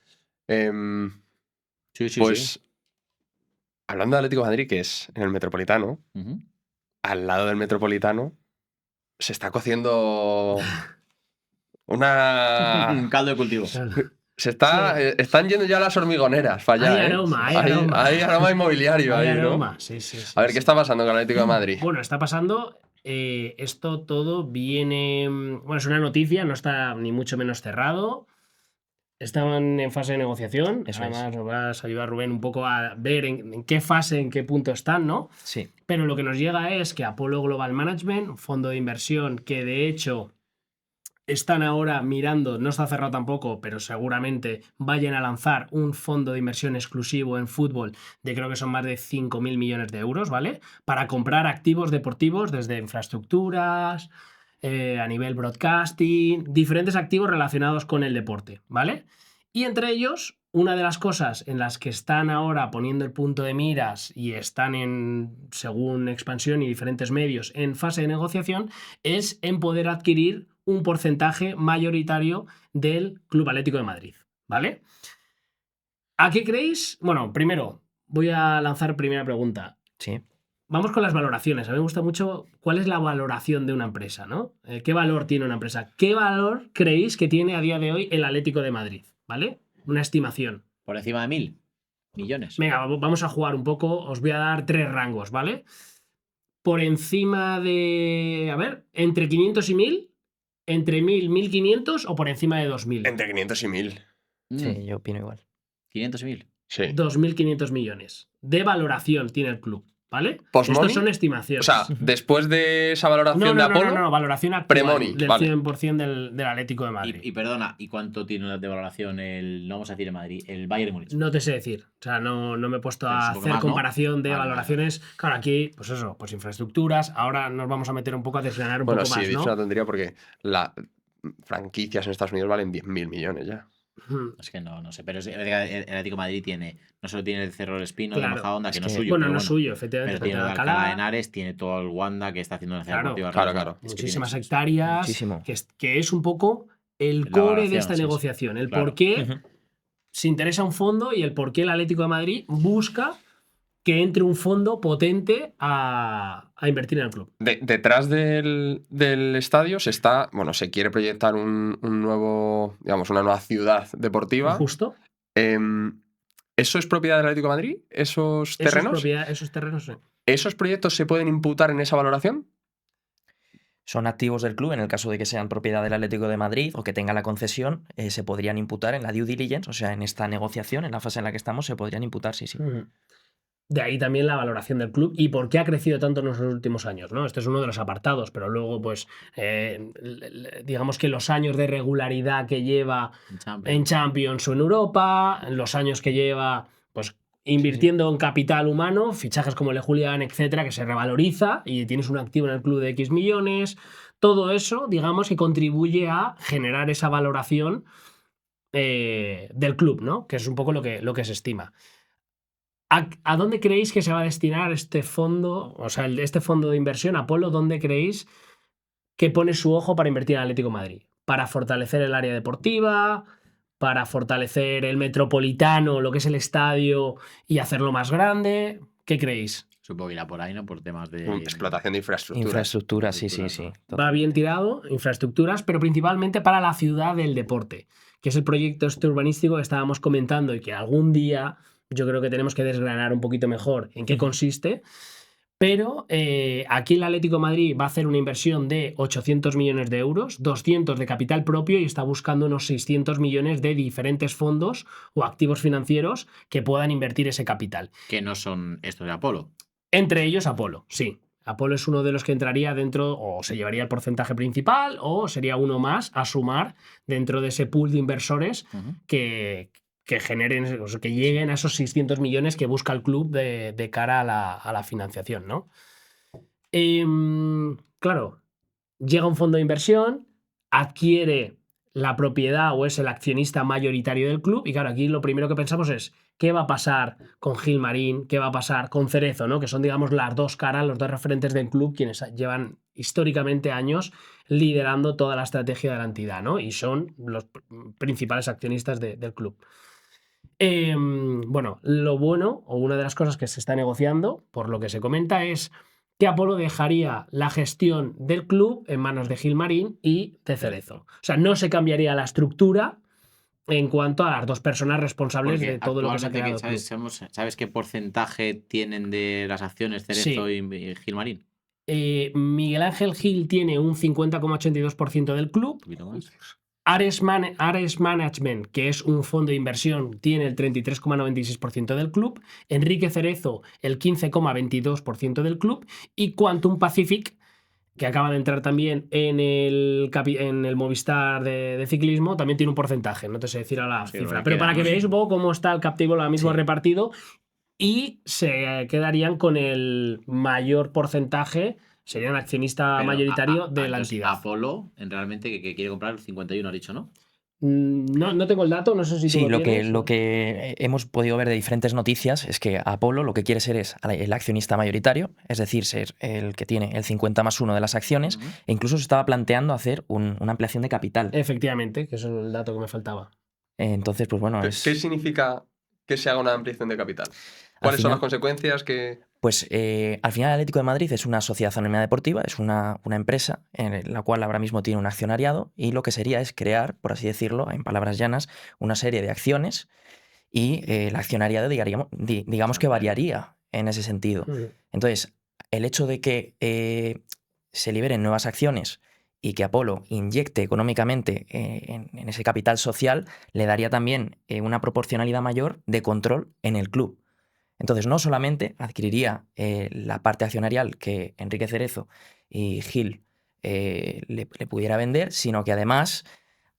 Sí, sí, Pues, sí. hablando de Atlético de Madrid, que es en el Metropolitano, Ujú. al lado del Metropolitano se está cociendo una... Un caldo de cultivo. Están yendo ya las hormigoneras para allá, Hay ¿eh? aroma, hay aroma. Hay aroma inmobiliario Hay ahí, ¿no? aroma. Sí, sí, sí, A ver, sí. ¿qué está pasando con el Atlético de Madrid? Bueno, está pasando. Esto todo viene. Bueno, es una noticia, no está ni mucho menos cerrado. Estaban en fase de negociación. Eso es. Además, nos vas a ayudar, Rubén, un poco a ver en qué fase, en qué punto están, ¿no? Sí. Pero lo que nos llega es que Apollo Global Management, un fondo de inversión que de hecho están ahora mirando, no está cerrado tampoco, pero seguramente vayan a lanzar un fondo de inversión exclusivo en fútbol de creo que son más de 5.000 millones de euros, ¿vale? Para comprar activos deportivos desde infraestructuras, a nivel broadcasting, diferentes activos relacionados con el deporte, ¿vale? Y entre ellos, una de las cosas en las que están ahora poniendo el punto de miras y están en, según Expansión y diferentes medios, en fase de negociación, es en poder adquirir un porcentaje mayoritario del Club Atlético de Madrid, ¿vale? ¿A qué creéis? Bueno, primero, voy a lanzar primera pregunta. Sí. Vamos con las valoraciones. A mí me gusta mucho cuál es la valoración de una empresa, ¿no? ¿Qué valor tiene una empresa? ¿Qué valor creéis que tiene a día de hoy el Atlético de Madrid? ¿Vale? Una estimación. Por encima de 1.000 millones. Venga, vamos a jugar un poco. Os voy a dar 3 rangos, ¿vale? Por encima de... A ver, entre 500 y 1.000, entre 1.000, 1.500 o por encima de 2.000. Entre 500 y 1000. Sí, yo opino igual. 500 y 1.000. Sí. 2.500 millones de valoración tiene el club, ¿vale? ¿Post-money? Estos son O estimaciones. sea, después de esa valoración de Apolo, No, valoración actual pre-money, del vale. 100% del Atlético de Madrid. Y perdona, ¿y cuánto tiene de valoración no vamos a decir en Madrid, el Bayern de Múnich? No te sé decir. O sea, no me he puesto Pero a supongo que hacer más, ¿no? comparación de Vale, valoraciones. Claro, aquí, pues eso, pues infraestructuras. Ahora nos vamos a meter un poco a desgranar un Bueno, poco sí, he más, dicho ¿no? una tontería porque las franquicias en Estados Unidos valen 10.000 millones ya. Ujú. Es que no sé, pero el Atlético de Madrid tiene, no solo tiene el Cerro del Espino Claro, de Majadahonda, que es no es que- suyo, Bueno, pero no es suyo, efectivamente. pero tiene pero lo de tiene Alcalá de Henares, tiene todo el Wanda que está haciendo una ciudad Claro, deportiva. claro, alrededor. claro. Es que muchísimas tiene- hectáreas. Muchísimo. Que es un poco el La core de valoración, esta sí, sí. negociación. El Claro. por qué Ujú. se interesa un fondo y el por qué el Atlético de Madrid busca que entre un fondo potente a invertir en el club. Detrás del estadio se quiere proyectar un nuevo, digamos, una nueva ciudad deportiva. Justo. ¿Eso es propiedad del Atlético de Madrid? ¿Esos terrenos? Esos terrenos, sí. ¿Esos proyectos se pueden imputar en esa valoración? Son activos del club, en el caso de que sean propiedad del Atlético de Madrid o que tenga la concesión, se podrían imputar en la due diligence, o sea, en esta negociación, en la fase en la que estamos, se podrían imputar, sí, sí. Ujú. De ahí también la valoración del club y por qué ha crecido tanto en los últimos años, ¿no? Este es uno de los apartados, pero luego, pues, digamos que los años de regularidad que lleva En Champions. en Champions o en Europa, los años que lleva, pues, invirtiendo en capital humano, fichajes como el de Julián, etcétera, que se revaloriza y tienes un activo en el club de X millones, todo eso, digamos, que contribuye a generar esa valoración del club, ¿no? Que es un poco lo que se estima. ¿A dónde creéis que se va a destinar este fondo, o sea, este fondo de inversión, Apolo, dónde creéis que pone su ojo para invertir en Atlético de Madrid? ¿Para fortalecer el área deportiva? ¿Para fortalecer el Metropolitano, lo que es el estadio, y hacerlo más grande? ¿Qué creéis? Supongo que irá por ahí, ¿no? Por temas de Explotación de infraestructuras. Infraestructura, sí, sí, sí. Infraestructuras, total. Va bien tirado, infraestructuras, pero principalmente para la ciudad del deporte, que es el proyecto este urbanístico que estábamos comentando y que algún día yo creo que tenemos que desgranar un poquito mejor en qué consiste. Pero aquí el Atlético de Madrid va a hacer una inversión de 800 millones de euros, 200 de capital propio y está buscando unos 600 millones de diferentes fondos o activos financieros que puedan invertir ese capital. que no son estos de Apolo. Entre ellos Apolo, sí. Apolo es uno de los que entraría dentro, o se llevaría el porcentaje principal, o sería uno más a sumar dentro de ese pool de inversores que generen, o sea, que lleguen a esos 600 millones que busca el club de cara a la financiación, ¿no? Claro, llega un fondo de inversión, adquiere la propiedad o es el accionista mayoritario del club, y claro, aquí lo primero que pensamos es qué va a pasar con Gilmarín, qué va a pasar con Cerezo, ¿no? Que son, digamos, las dos caras, los dos referentes del club, quienes llevan históricamente años liderando toda la estrategia de la entidad, ¿no? Y son los principales accionistas del club. Bueno, lo bueno, o una de las cosas que se está negociando, por lo que se comenta, es que Apolo dejaría la gestión del club en manos de Gilmarín y de Cerezo. O sea, no se cambiaría la estructura en cuanto a las dos personas responsables de todo lo que se ha creado. ¿Sabes qué porcentaje tienen de las acciones Cerezo y Gilmarín? Miguel Ángel Gil tiene un 50,82% del club. Un poquito más. Ares Management, que es un fondo de inversión, tiene el 33,96% del club. Enrique Cerezo, el 15,22% del club. Y Quantum Pacific, que acaba de entrar también en el Movistar de ciclismo, también tiene un porcentaje. No te sé decir a la cifra. Pero para que veáis un poco cómo está el cap table ahora mismo repartido, y se quedarían con el mayor porcentaje. Serían accionista mayoritario de la entidad. Apolo, realmente, que quiere comprar el 51, ha dicho, ¿no? No tengo el dato, no sé si tú lo tienes. Lo que hemos podido ver de diferentes noticias es que Apolo lo que quiere ser es el accionista mayoritario, es decir, ser el que tiene el 50+1 de las acciones, e incluso se estaba planteando hacer una ampliación de capital. Efectivamente, que eso es el dato que me faltaba. Entonces, pues bueno... ¿Qué significa que se haga una ampliación de capital? ¿Cuáles son las consecuencias que...? Pues al final el Atlético de Madrid es una sociedad anónima deportiva, es una empresa en la cual ahora mismo tiene un accionariado, y lo que sería es crear, por así decirlo, en palabras llanas, una serie de acciones, y el accionariado digamos que variaría en ese sentido. Entonces, el hecho de que se liberen nuevas acciones y que Apolo inyecte económicamente en ese capital social le daría también una proporcionalidad mayor de control en el club. Entonces, no solamente adquiriría la parte accionarial que Enrique Cerezo y Gil le pudiera vender, sino que además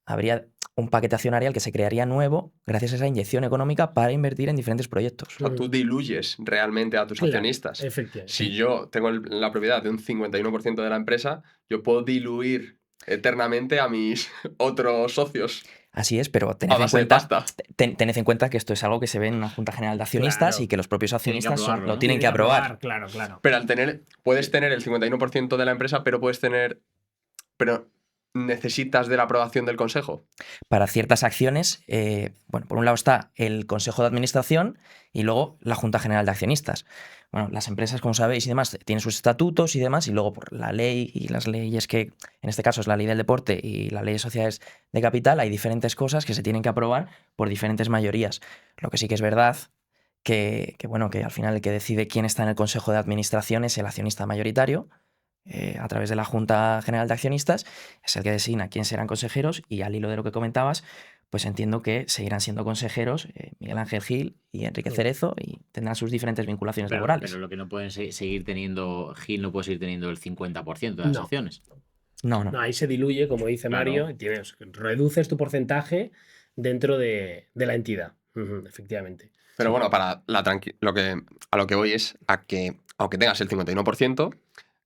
habría un paquete accionarial que se crearía nuevo gracias a esa inyección económica para invertir en diferentes proyectos. O sea, tú diluyes realmente a tus accionistas. Efectivamente. Si yo tengo la propiedad de un 51% de la empresa, yo puedo diluir eternamente a mis otros socios. Así es, pero tened en cuenta que esto es algo que se ve en una Junta General de Accionistas, y que los propios accionistas lo tienen que aprobar. Claro. Pero puedes tener el 51% de la empresa, pero necesitas de la aprobación del Consejo. Para ciertas acciones, bueno, por un lado está el Consejo de Administración y luego la Junta General de Accionistas. Bueno, las empresas, como sabéis y demás, tienen sus estatutos y demás, y luego por la ley y las leyes que, en este caso es la ley del deporte y la ley de sociedades de capital, hay diferentes cosas que se tienen que aprobar por diferentes mayorías. Lo que sí que es verdad que al final el que decide quién está en el Consejo de Administración es el accionista mayoritario, a través de la Junta General de Accionistas, es el que designa quién serán consejeros, y al hilo de lo que comentabas, pues entiendo que seguirán siendo consejeros Miguel Ángel Gil y Enrique Cerezo, y tendrán sus diferentes vinculaciones laborales. Pero lo que no pueden seguir teniendo, Gil no puede seguir teniendo el 50% de las acciones. No, ahí se diluye, como dice Mario, y reduces tu porcentaje dentro de la entidad. Efectivamente. Pero bueno, a lo que voy es a que, aunque tengas el 51%,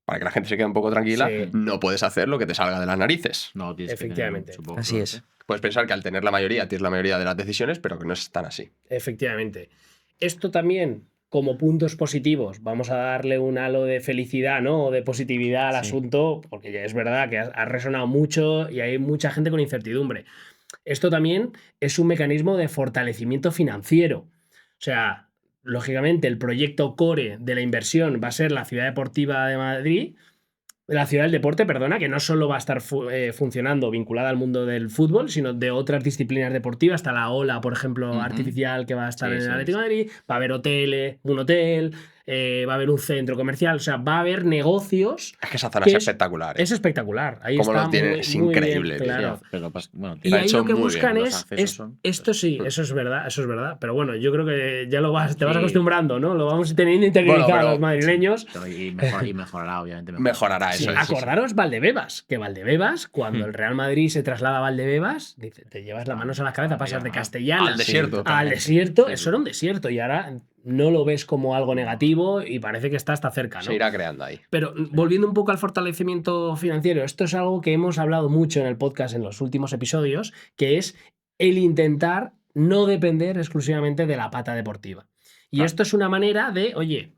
para que la gente se quede un poco tranquila, no puedes hacer lo que te salga de las narices. No, tienes efectivamente. que tener así es. Puedes pensar que al tener la mayoría tienes la mayoría de las decisiones, pero que no es tan así. Efectivamente. Esto también, como puntos positivos, vamos a darle un halo de felicidad, ¿no? O de positividad al asunto, porque ya es verdad que ha resonado mucho y hay mucha gente con incertidumbre. Esto también es un mecanismo de fortalecimiento financiero. O sea, lógicamente, el proyecto core de la inversión va a ser la Ciudad Deportiva de Madrid, la Ciudad del Deporte, perdona, que no solo va a estar funcionando vinculada al mundo del fútbol, sino de otras disciplinas deportivas. Está la ola, por ejemplo, artificial, que va a estar en el Atlético de Madrid. Va a haber hoteles, un hotel, va a haber un centro comercial, o sea, va a haber negocios. Es que esa zona que es es- espectacular. Es espectacular. Ahí Cómo está lo tienen, muy, es muy bien, increíble, tío. claro. Pero bueno, Y Lo ha ahí hecho lo que muy buscan bien. los es, accesos son- esto sí, eso es verdad. Pero bueno, yo creo que ya te vas Sí. acostumbrando, ¿no? Lo vamos teniendo interiorizado Bueno, pero- los madrileños. Y mejorará, obviamente. Mejorará Sí, eso. es. acordaros Valdebebas, que Valdebebas, cuando Hmm. el Real Madrid se traslada a Valdebebas, dice, te llevas las manos a la cabeza, pasas de Castellana Al desierto. al desierto, Sí, eso sí. era un desierto y ahora no lo ves como algo negativo y parece que está hasta cerca, ¿no? Se irá creando ahí. Pero volviendo un poco al fortalecimiento financiero, esto es algo que hemos hablado mucho en el podcast en los últimos episodios, que es el intentar no depender exclusivamente de la pata deportiva. Y Claro. esto es una manera de, oye,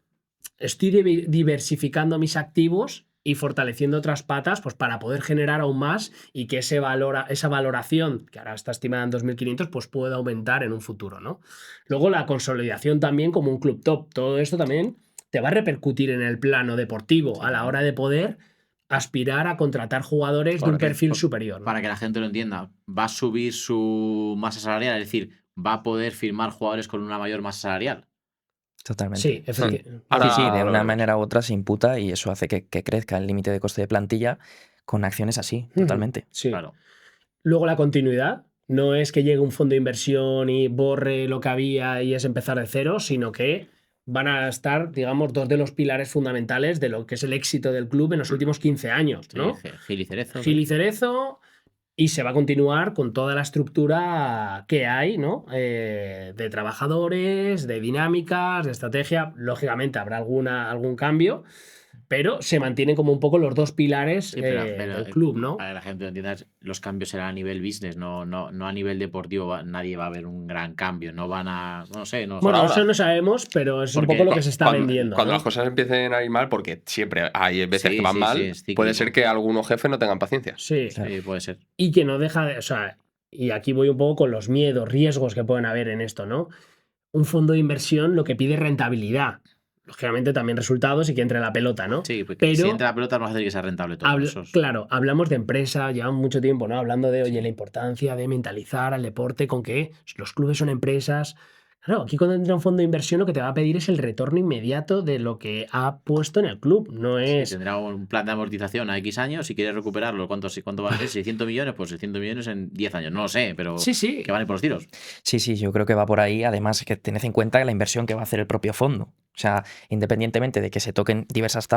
estoy diversificando mis activos y fortaleciendo otras patas pues para poder generar aún más y que esa valoración, que ahora está estimada en 2.500, pues pueda aumentar en un futuro, ¿no? Luego la consolidación también como un club top. Todo esto también te va a repercutir en el plano deportivo Sí, a la claro. hora de poder aspirar a contratar jugadores de un Correcto. perfil superior, ¿no? Para que la gente lo entienda, va a subir su masa salarial, es decir, va a poder firmar jugadores con una mayor masa salarial. Totalmente. Sí, efectivamente. Ahora Sí, de lo una veremos. manera u otra se imputa y eso hace que crezca el límite de coste de plantilla con acciones así, totalmente. Sí. Claro. Luego la continuidad. No es que llegue un fondo de inversión y borre lo que había y es empezar de cero, sino que van a estar, digamos, dos de los pilares fundamentales de lo que es el éxito del club en los últimos 15 años, ¿no? Sí, Gil y Cerezo. Gil y Cerezo, y se va a continuar con toda la estructura que hay, ¿no? De trabajadores, de dinámicas, de estrategia. Lógicamente habrá algún cambio, pero se mantienen como un poco los dos pilares Sí, pero, del club, ¿no? Para que la gente lo entienda, los cambios serán a nivel business, no a nivel deportivo. Nadie va a ver un gran cambio. No van a. No sé, no Bueno, ahora. eso no sabemos, pero es un Porque poco lo que se está Cuando- vendiendo. Cuando ¿no? las cosas empiecen a ir mal, porque siempre hay veces Sí, que van sí, mal, sí, es cíclico. puede ser que algunos jefes no tengan paciencia. Sí, Claro. Sí, puede ser. y que no deja de. O sea, y aquí voy un poco con los miedos, riesgos que pueden haber en esto, ¿no? Un fondo de inversión lo que pide es rentabilidad. Lógicamente también resultados y que entre la pelota, ¿no? Sí, porque Pero si entra la pelota no va a hacer que sea rentable todo. Eso es- Claro, hablamos de empresa, llevamos mucho tiempo, ¿no? Hablando de, oye, la importancia de mentalizar al deporte con que los clubes son empresas. Claro, aquí cuando entra un fondo de inversión lo que te va a pedir es el retorno inmediato de lo que ha puesto en el club. No Sí, es. tendrá un plan de amortización a X años. Si quieres recuperarlo, ¿cuánto va a ser? 600 millones, pues 600 millones en 10 años. No lo sé, pero Sí, sí. que van a ir por los tiros. Sí, yo creo que va por ahí. Además, que tened en cuenta la inversión que va a hacer el propio fondo. O sea, independientemente de que se toquen diversas,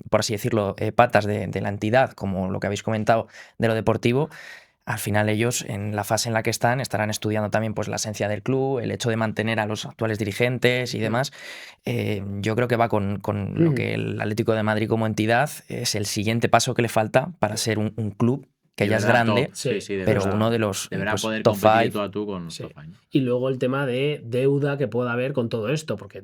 por así decirlo, patas de la entidad, como lo que habéis comentado de lo deportivo, al final ellos, en la fase en la que están, estarán estudiando también pues, la esencia del club, el hecho de mantener a los actuales dirigentes y demás. Yo creo que va con lo que el Atlético de Madrid como entidad es el siguiente paso que le falta para ser un club que De ya es verdad, grande, top. Sí, sí, de pero verdad. uno de los Deberá pues, poder top competir 5. tú a tú con Sí. top five. Y luego el tema de deuda que pueda haber con todo esto, porque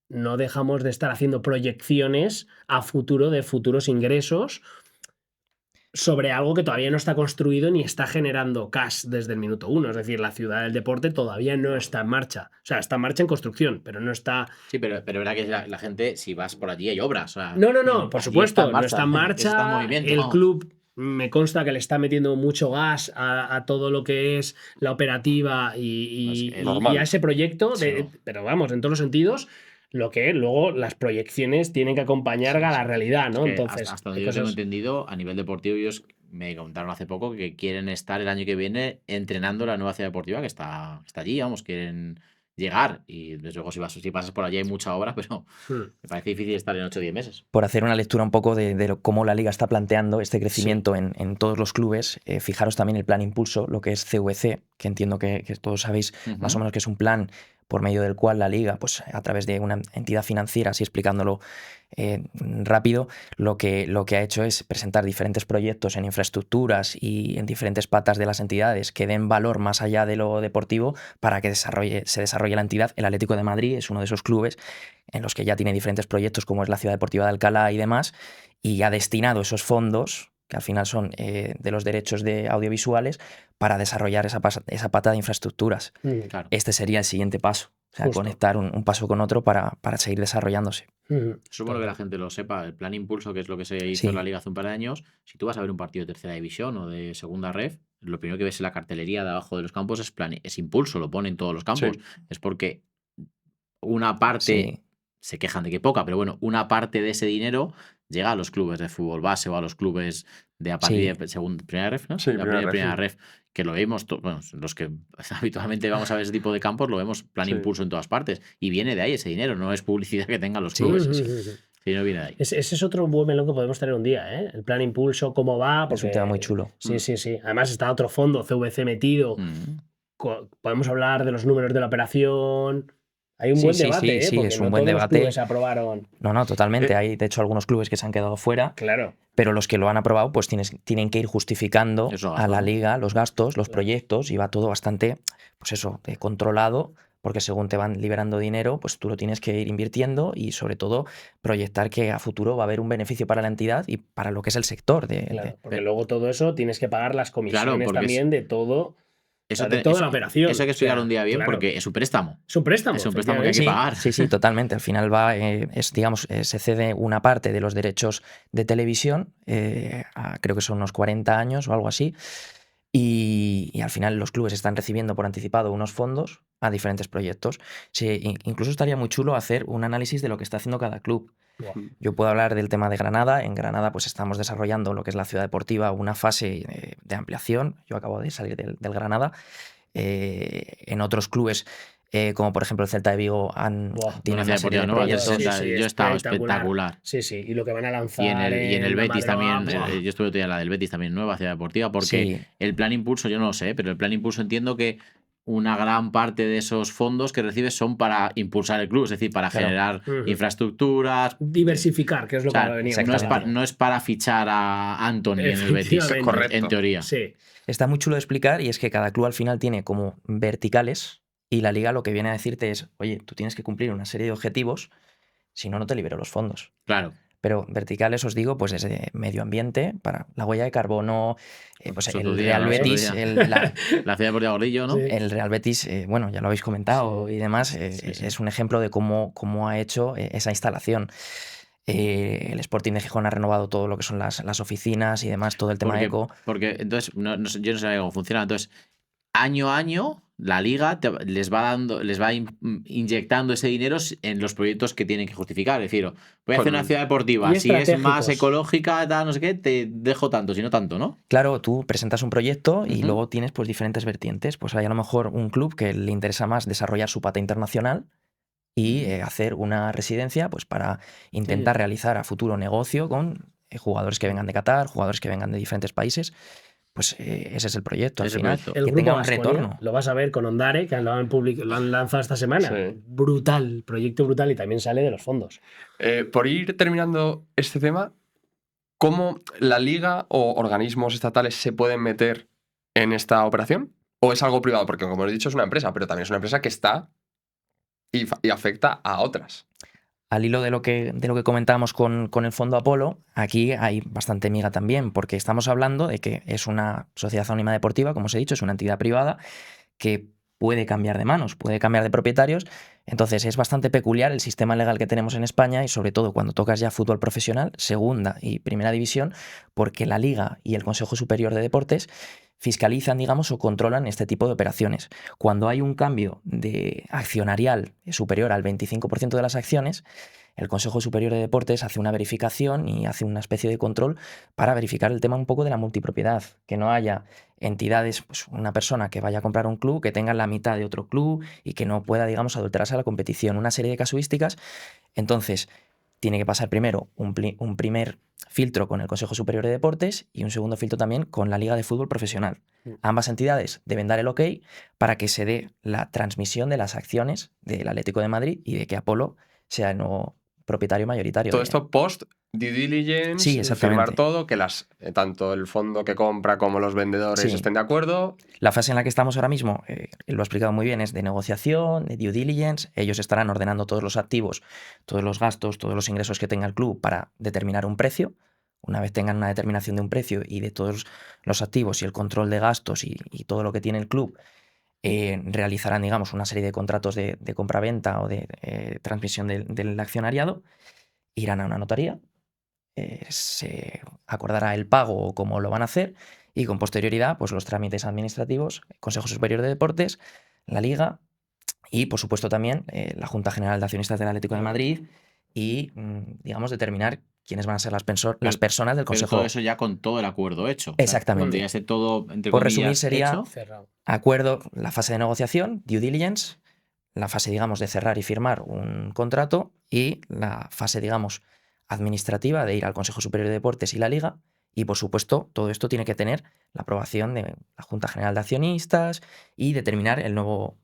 no dejamos de estar haciendo proyecciones a futuro de futuros ingresos sobre algo que todavía no está construido ni está generando cash desde el minuto uno. Es decir, la ciudad del deporte todavía no está en marcha. O sea, está en marcha en construcción, pero no está. Sí, pero verdad que la gente, si vas por allí, hay obras. O sea, No, por allí supuesto, no está en está en marcha. movimiento, El vamos. club me consta que le está metiendo mucho gas a todo lo que es la operativa y Es normal. y a ese proyecto, Sí. pero vamos, en todos los sentidos, lo que luego las proyecciones tienen que acompañar a la realidad, ¿no? Es que Entonces, hasta hay donde yo tengo cosas- entendido, a nivel deportivo, ellos me contaron hace poco que quieren estar el año que viene entrenando la nueva ciudad deportiva que está allí, vamos, quieren llegar. Y desde luego, si pasas por allí hay mucha obra, pero Hmm. me parece difícil estar en 8 o 10 meses. Por hacer una lectura un poco de cómo la liga está planteando este crecimiento en todos los clubes, fijaros también el plan impulso, lo que es CVC, que entiendo que todos sabéis más o menos que es un plan por medio del cual la liga, pues a través de una entidad financiera, así explicándolo rápido, lo que ha hecho es presentar diferentes proyectos en infraestructuras y en diferentes patas de las entidades que den valor más allá de lo deportivo para que se desarrolle la entidad. El Atlético de Madrid es uno de esos clubes en los que ya tiene diferentes proyectos como es la Ciudad Deportiva de Alcalá y demás, y ha destinado esos fondos, que al final son de los derechos de audiovisuales, para desarrollar esa pata de infraestructuras. Claro. Este sería el siguiente paso, o sea, Justo. conectar un paso con otro para seguir desarrollándose. Hmm. Es bueno que la gente lo sepa. El plan impulso, que es lo que se hizo Sí. en la liga hace un par de años, si tú vas a ver un partido de tercera división o de segunda ref, lo primero que ves en la cartelería de abajo de los campos es impulso, lo ponen en todos los campos. Sí. Es porque una parte Sí. se quejan de que poca, pero bueno, una parte de ese dinero llega a los clubes de fútbol base o a los clubes de a partir de primera ref, ¿no? Sí, De a primera partir de ref, primera sí. ref, que lo vemos, bueno, los que habitualmente vamos a ver ese tipo de campos, lo vemos plan Sí. impulso en todas partes. Y viene de ahí ese dinero, no es publicidad que tengan los Sí, clubes. sí, sí. Ese dinero viene de ahí. Ese es otro buen melón que podemos tener un día, ¿eh? El plan impulso, cómo va. Es un tema muy chulo. Sí, sí, sí. Además está otro fondo, CVC metido. Mm. Podemos hablar de los números de la operación. Hay un Sí, buen sí, debate, sí, porque es no un buen todos los debate. clubes aprobaron. No, totalmente. Eh. Hay, de hecho, algunos clubes que se han quedado fuera, Claro. pero los que lo han aprobado pues tienen que ir justificando Esos a la gastos, ¿no? liga los gastos, los Claro. proyectos, y va todo bastante, pues eso, controlado, porque según te van liberando dinero, pues tú lo tienes que ir invirtiendo y sobre todo proyectar que a futuro va a haber un beneficio para la entidad y para lo que es el sector. Claro, porque luego todo eso tienes que pagar las comisiones porque también de todo. Eso, De toda la operación. Eso hay que explicar O sea, un día bien claro. porque es un préstamo. Es un préstamo. Es un préstamo que hay que Sí, pagar. sí, totalmente. Al final va, digamos, se cede una parte de los derechos de televisión, creo que son unos 40 años o algo así, y al final los clubes están recibiendo por anticipado unos fondos a diferentes proyectos. Sí, incluso estaría muy chulo hacer un análisis de lo que está haciendo cada club. Buah. Yo puedo hablar del tema de Granada. En Granada pues estamos desarrollando lo que es la ciudad deportiva, una fase de ampliación. Yo acabo de salir del Granada. En otros clubes, como por ejemplo el Celta de Vigo, Buah, tienen Una una ciudad serie de deportiva nueva, proyectos. yo he estado espectacular. Sí, sí. Y lo que van a lanzar. Y en el la Betis Madrugada, también, buah. yo estuve otro día en la del Betis también, nueva ciudad deportiva, porque Sí. el plan impulso, yo no lo sé, pero el plan impulso entiendo que una gran parte de esos fondos que recibes son para impulsar el club, es decir, para Claro. generar Ujú. infraestructuras. Diversificar, que es lo O sea, que venía. exactamente. no es para fichar a Anthony en el Betis, Efectivamente. Correcto. en teoría. Sí. Está muy chulo de explicar, y es que cada club al final tiene como verticales, y la liga lo que viene a decirte es, oye, tú tienes que cumplir una serie de objetivos, si no, no te libero los fondos. Claro. Pero verticales, os digo, pues desde medio ambiente, para la huella de carbono, pues Eso el otro día, Real ¿no? Eso otro Betis, día. La ciudad deportiva Gordillo, ¿no? Sí. el Real Betis, bueno, ya lo habéis comentado y demás, sí. es un ejemplo de cómo ha hecho esa instalación. El Sporting de Gijón ha renovado todo lo que son las oficinas y demás, todo el tema eco. Porque entonces, yo no sé cómo funciona. Entonces, año a año, la liga les va inyectando ese dinero en los proyectos que tienen que justificar. Es decir, voy a hacer una ciudad deportiva. Y Si es más estratégicos. ecológica, tal, no sé qué, te dejo tanto, si no tanto, ¿no? Claro, tú presentas un proyecto y Ujú. luego tienes pues diferentes vertientes. Pues hay a lo mejor un club que le interesa más desarrollar su pata internacional y hacer una residencia pues para intentar realizar a futuro negocio con jugadores que vengan de Qatar, jugadores que vengan de diferentes países. Pues ese es el proyecto al Ese final, proyecto. El que grupo tenga un Baskonia, retorno. lo vas a ver con Ondare, que lo han lanzado esta semana. Sí. Brutal, proyecto brutal, y también sale de los fondos. Por ir terminando este tema, ¿cómo la liga o organismos estatales se pueden meter en esta operación? ¿O es algo privado? Porque, como he dicho, es una empresa, pero también es una empresa que está y afecta a otras. Al hilo de lo que comentábamos con el Fondo Apolo, aquí hay bastante miga también, porque estamos hablando de que es una sociedad anónima deportiva, como os he dicho, es una entidad privada que puede cambiar de manos, puede cambiar de propietarios. Entonces es bastante peculiar el sistema legal que tenemos en España, y sobre todo cuando tocas ya fútbol profesional, segunda y primera división, porque la Liga y el Consejo Superior de Deportes fiscalizan, digamos, o controlan este tipo de operaciones. Cuando hay un cambio de accionarial superior al 25% de las acciones, el Consejo Superior de Deportes hace una verificación y hace una especie de control para verificar el tema un poco de la multipropiedad, que no haya entidades, pues una persona que vaya a comprar un club que tenga la mitad de otro club y que no pueda, digamos, adulterarse a la competición, una serie de casuísticas. Entonces, tiene que pasar primero un primer filtro con el Consejo Superior de Deportes y un segundo filtro también con la Liga de Fútbol Profesional. Ambas entidades deben dar el ok para que se dé la transmisión de las acciones del Atlético de Madrid y de que Apolo sea el nuevo propietario mayoritario. Todo esto post due diligence, Sí, exactamente. firmar todo, que tanto el fondo que compra como los vendedores Sí. estén de acuerdo. La fase en la que estamos ahora mismo, lo ha explicado muy bien, es de negociación, de due diligence. Ellos estarán ordenando todos los activos, todos los gastos, todos los ingresos que tenga el club para determinar un precio. Una vez tengan una determinación de un precio y de todos los activos y el control de gastos y todo lo que tiene el club, realizarán, digamos, una serie de contratos de compraventa o de transmisión del accionariado, irán a una notaría, se acordará el pago o cómo lo van a hacer, y con posterioridad, pues los trámites administrativos, Consejo Superior de Deportes, la Liga Y, por supuesto, también la Junta General de Accionistas del Atlético de Madrid y, digamos, determinar quiénes van a ser las personas del Pero Consejo. todo eso ya con todo el acuerdo hecho. O sea, Exactamente. cuando ya esté todo, entre Por comillas, resumir, sería hecho, Cerrado. acuerdo, la fase de negociación, due diligence, la fase, digamos, de cerrar y firmar un contrato y la fase, digamos, administrativa de ir al Consejo Superior de Deportes y la Liga. Y, por supuesto, todo esto tiene que tener la aprobación de la Junta General de Accionistas y determinar el nuevo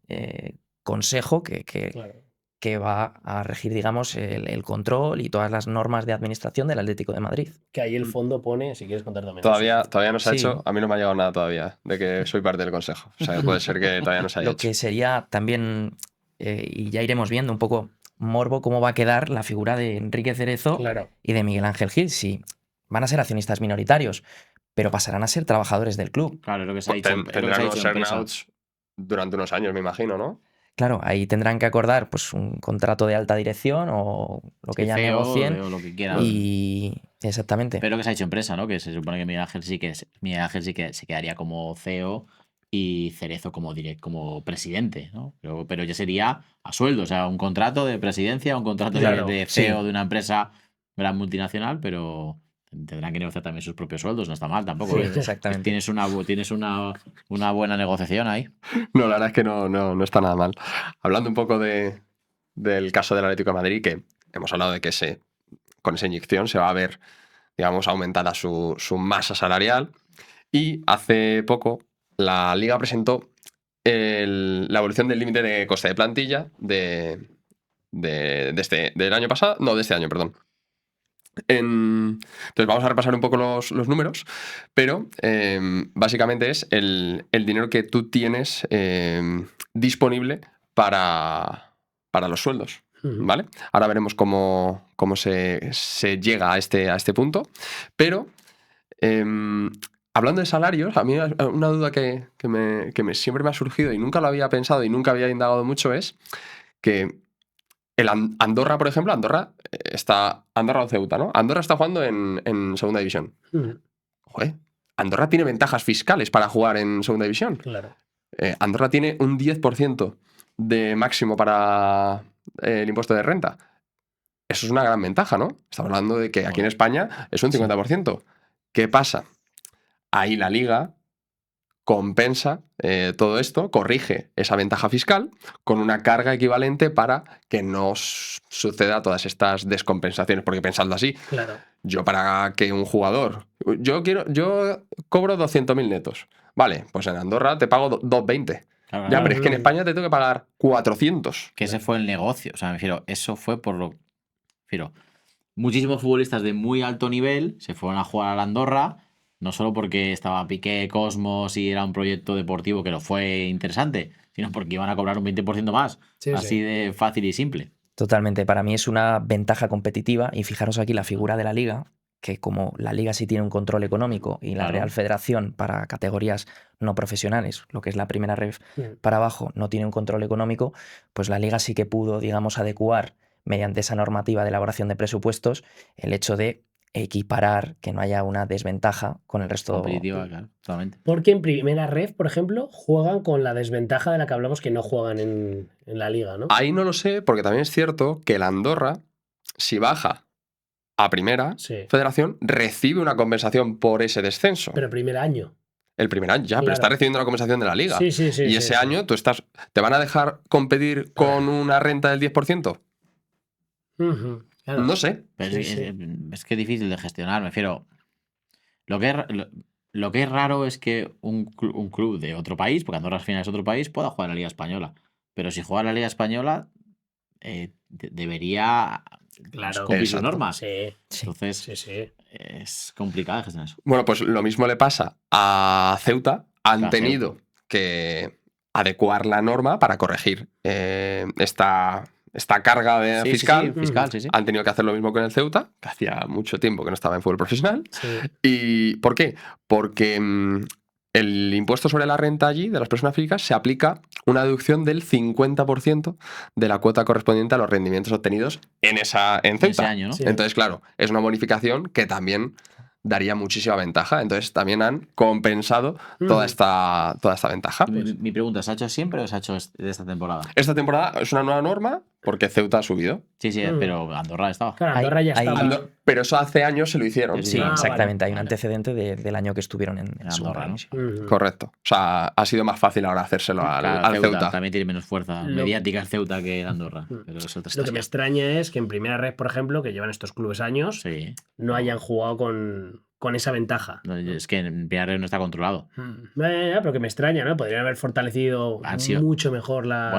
consejo Claro. que va a regir, digamos, el control y todas las normas de administración del Atlético de Madrid. Que ahí el fondo pone, si quieres contar también. Todavía no se ha Sí. hecho, a mí no me ha llegado nada todavía de que soy parte del consejo. O sea, puede ser que todavía no se haya Lo hecho. que sería también, y ya iremos viendo un poco morbo, cómo va a quedar la figura de Enrique Cerezo Claro. y de Miguel Ángel Gil. Si van a ser accionistas minoritarios, pero pasarán a ser trabajadores del club. claro, es lo que se ha dicho. es lo que se Tendrán ha unos dicho en prensa. earnouts durante unos años, me imagino, ¿no? Claro, ahí tendrán que acordar pues un contrato de alta dirección o lo que ya CEO, negocien. o lo que quieran. Y exactamente. Pero lo que se ha dicho en prensa, ¿no? Que se supone que Miguel Ángel sí que se quedaría como CEO y Cerezo como presidente, ¿no? Pero ya sería a sueldo, o sea, un contrato de presidencia, un contrato Claro, de CEO sí. de una empresa gran multinacional, pero tendrán que negociar también sus propios sueldos, no está mal tampoco. Sí, ¿eh? exactamente. Tienes una buena negociación ahí. No, la verdad es que no está nada mal. Hablando un poco del caso del Atlético de Madrid, que hemos hablado de que con esa inyección se va a ver, digamos, aumentada su masa salarial. Y hace poco la Liga presentó la evolución del límite de coste de plantilla del año pasado, no, de este año, perdón. Entonces vamos a repasar un poco los números, pero básicamente es el dinero que tú tienes disponible para los sueldos, Ujú. ¿vale? Ahora veremos cómo se llega a este punto, pero hablando de salarios, a mí una duda que siempre me ha surgido y nunca lo había pensado y nunca había indagado mucho es que el Andorra, por ejemplo, Andorra o Ceuta, ¿no? Andorra está jugando en segunda división. Ujú. Joder, Andorra tiene ventajas fiscales para jugar en segunda división. Claro. Andorra tiene un 10% de máximo para el impuesto de renta. Eso es una gran ventaja, ¿no? Estamos hablando de que aquí en España es un 50%. ¿Qué pasa? Ahí la Liga compensa todo esto, corrige esa ventaja fiscal con una carga equivalente para que no suceda todas estas descompensaciones. Porque pensadlo así, Claro. yo para que un jugador... Yo cobro 200.000 netos. Vale, pues en Andorra te pago 220. Claro, Ya, claro. pero es que en España te tengo que pagar 400. Que ese fue el negocio. O sea, me refiero, eso fue por lo. Me refiero, muchísimos futbolistas de muy alto nivel se fueron a jugar a la Andorra, no solo porque estaba Piqué, Cosmos y era un proyecto deportivo que lo fue interesante, sino porque iban a cobrar un 20% más. Sí, Así sí. de fácil y simple. Totalmente, para mí es una ventaja competitiva y fijaros aquí la figura de la Liga, que como la Liga sí tiene un control económico y la Claro. Real Federación para categorías no profesionales, lo que es la primera ref para abajo, no tiene un control económico, pues la Liga sí que pudo, digamos, adecuar mediante esa normativa de elaboración de presupuestos el hecho de equiparar, que no haya una desventaja con el resto. Competitiva, claro, totalmente. Porque en primera ref, por ejemplo, juegan con la desventaja de la que hablamos que no juegan en la liga, ¿no? Ahí no lo sé, porque también es cierto que el Andorra, si baja a primera Sí. federación, recibe una compensación por ese descenso. Pero primer año. El primer año ya, pero Claro. está recibiendo la compensación de la Liga. Sí, sí, sí. Y sí, ese sí. año te van a dejar competir con una renta del 10%. Ujú, claro. No sé. Pero Sí, es, sí. es que es difícil de gestionar, me refiero. Lo que es raro es que un club de otro país, porque Andorra al final es otro país, pueda jugar en la Liga Española. Pero si juega en la Liga Española, debería Claro. cumplir sus Exacto. normas. Sí, Entonces, sí, sí. es complicado de gestionar eso. Bueno, pues lo mismo le pasa a Ceuta. Han A tenido que adecuar la norma para corregir esta carga Sí, fiscal. sí, fiscal, sí, sí. Han tenido que hacer lo mismo con el Ceuta, que hacía mucho tiempo que no estaba en fútbol profesional. Sí. ¿Y por qué? Porque el impuesto sobre la renta allí de las personas físicas se aplica una deducción del 50% de la cuota correspondiente a los rendimientos obtenidos en Ceuta. Ese año, ¿no? Sí. Entonces, claro, es una bonificación que también daría muchísima ventaja. Entonces también han compensado toda esta ventaja. Mi pregunta, ¿se ha hecho siempre o se ha hecho de esta temporada? Esta temporada es una nueva norma porque Ceuta ha subido. Sí, pero Andorra estaba. Claro, Andorra ya Hay- estaba. Pero eso hace años se lo hicieron. Sí, Ah, exactamente. Hay un vale. antecedente del año que estuvieron en En segunda Andorra, ¿no? división. Correcto. O sea, ha sido más fácil ahora hacérselo al Ceuta. También tiene menos fuerza Lo- mediática el Ceuta que el Andorra. Pero es otra Lo que me historia. extraña es que en primera red, por ejemplo, que llevan estos clubes años, Sí. no hayan jugado con esa ventaja. No, es que en primera red no está controlado. Pero que me extraña, ¿no? Podrían haber fortalecido Han sido- mucho mejor las.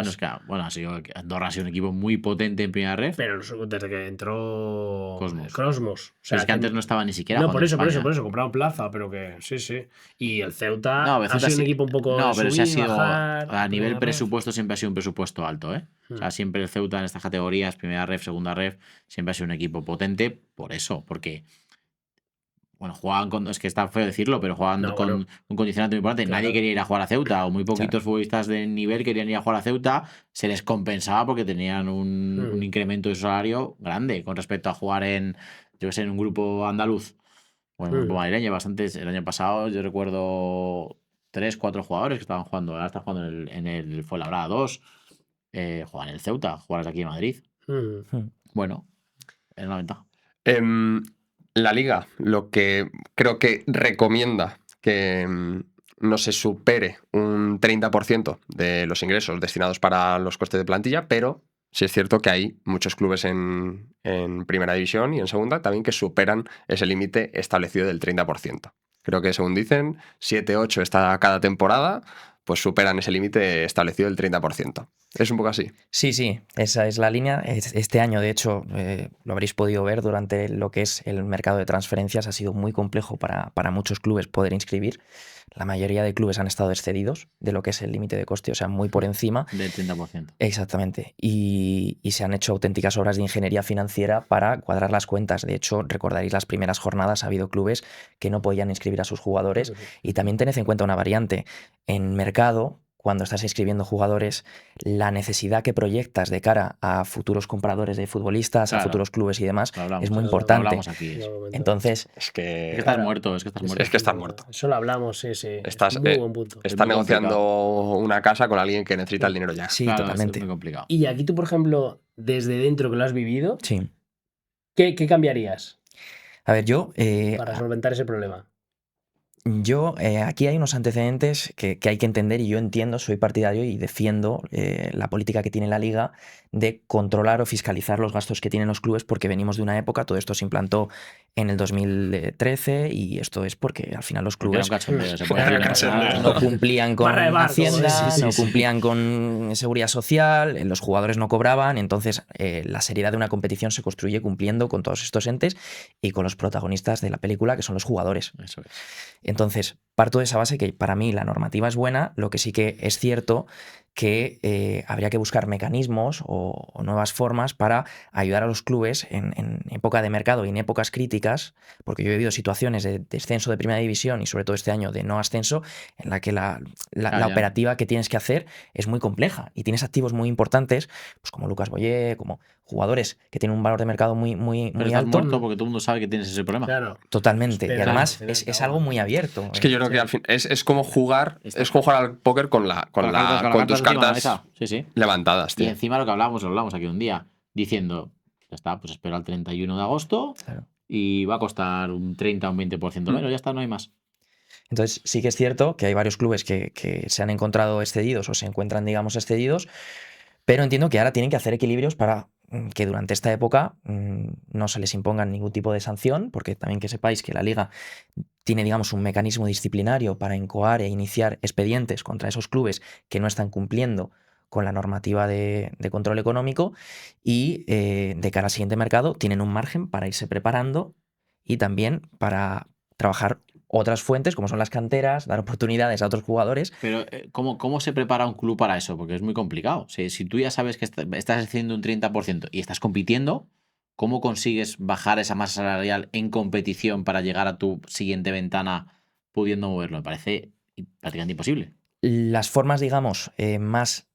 Bueno, es que Andorra ha sido un equipo muy potente en primera red. Pero desde que entró Cosmos. O sea, Es que antes no estaba ni siquiera No, jugando por eso, en España. compraron plaza, pero que sí. Y el Ceuta No, pero ha Ceuta sido un sí- equipo un poco. No, de pero sí ha subir, sido. bajar, A nivel primera red. presupuesto siempre ha sido un presupuesto alto, ¿eh? O sea, siempre el Ceuta en estas categorías, primera ref, segunda ref, siempre ha sido un equipo potente por eso, porque. Bueno, jugaban con. Es que está feo decirlo, pero jugaban No, con bueno. un condicionante muy importante. Claro. Nadie quería ir a jugar a Ceuta, o muy poquitos Claro. futbolistas de nivel querían ir a jugar a Ceuta. Se les compensaba porque tenían un incremento de salario grande con respecto a jugar en, yo qué sé, en un grupo andaluz o en un grupo madrileño. Bastantes. El año pasado yo recuerdo 3, 4 jugadores que estaban jugando. Ahora están jugando en el Fuenlabrada 2. Juegan en el Ceuta, jugadores aquí en Madrid. Bueno, es una ventaja. La Liga lo que creo que recomienda que no se supere un 30% de los ingresos destinados para los costes de plantilla, pero sí es cierto que hay muchos clubes en primera división y en segunda también que superan ese límite establecido del 30%. Creo que según dicen, 7-8 está cada temporada, pues superan ese límite establecido del 30%. Es un poco así. Sí, esa es la línea. Este año, de hecho, lo habréis podido ver durante lo que es el mercado de transferencias, ha sido muy complejo para muchos clubes poder inscribir. La mayoría de clubes han estado excedidos de lo que es el límite de coste, o sea, muy por encima. Del 30%. Exactamente. Y se han hecho auténticas obras de ingeniería financiera para cuadrar las cuentas. De hecho, recordaréis las primeras jornadas, ha habido clubes que no podían inscribir a sus jugadores. Y también tened en cuenta una variante. En mercado, cuando estás inscribiendo jugadores, la necesidad que proyectas de cara a futuros compradores de futbolistas, Claro. a futuros clubes y demás, Lo hablamos, es muy lo importante. hablamos aquí. Entonces, Es que estás muerto, es que estás muerto. Es que estás muerto. Eso lo hablamos, sí. Estás, Muy buen punto. Estás muy negociando complicado. una casa con alguien que necesita el dinero ya. sí, Claro, totalmente. Es muy complicado. Y aquí tú, por ejemplo, desde dentro que lo has vivido, Sí. ¿qué cambiarías A ver, yo para solventar ese problema? Aquí hay unos antecedentes que hay que entender y yo entiendo, soy partidario y defiendo la política que tiene la Liga de controlar o fiscalizar los gastos que tienen los clubes porque venimos de una época, todo esto se implantó en el 2013 y esto es porque al final los Porque era clubes un cachondeo, se Era puede un decir. cachondeo. no cumplían con Barra de barco, Hacienda, sí. no cumplían con seguridad social, los jugadores no cobraban, entonces la seriedad de una competición se construye cumpliendo con todos estos entes y con los protagonistas de la película que son los jugadores. Eso es. Entonces, parto de esa base que para mí la normativa es buena, lo que sí que es cierto que habría que buscar mecanismos o nuevas formas para ayudar a los clubes en época de mercado y en épocas críticas, porque yo he vivido situaciones de descenso de primera división y sobre todo este año de no ascenso, en la que la operativa que tienes que hacer es muy compleja y tienes activos muy importantes, pues como Lucas Boyé, como jugadores que tienen un valor de mercado muy Pero estás alto. muerto porque todo el mundo sabe que tienes ese problema. Claro. Totalmente. Pero y además claro, es algo muy abierto. Es que yo creo que al fin es como jugar, Está- es como jugar al póker con tus encima de la cartas mesa. Sí. levantadas, Y tío. encima lo hablamos aquí un día, diciendo, ya está, pues espera el 31 de agosto Claro. y va a costar un 30 o un 20% menos, ya está, no hay más. Entonces sí que es cierto que hay varios clubes que se han encontrado excedidos o se encuentran, digamos, excedidos, pero entiendo que ahora tienen que hacer equilibrios para que durante esta época no se les imponga ningún tipo de sanción, porque también que sepáis que la Liga tiene, digamos, un mecanismo disciplinario para incoar e iniciar expedientes contra esos clubes que no están cumpliendo con la normativa de control económico y de cara al siguiente mercado tienen un margen para irse preparando y también para trabajar otras fuentes como son las canteras, dar oportunidades a otros jugadores. Pero ¿cómo se prepara un club para eso? Porque es muy complicado. Si tú ya sabes que estás haciendo un 30% y estás compitiendo, ¿cómo consigues bajar esa masa salarial en competición para llegar a tu siguiente ventana pudiendo moverlo? Me parece prácticamente imposible. Las formas, digamos, más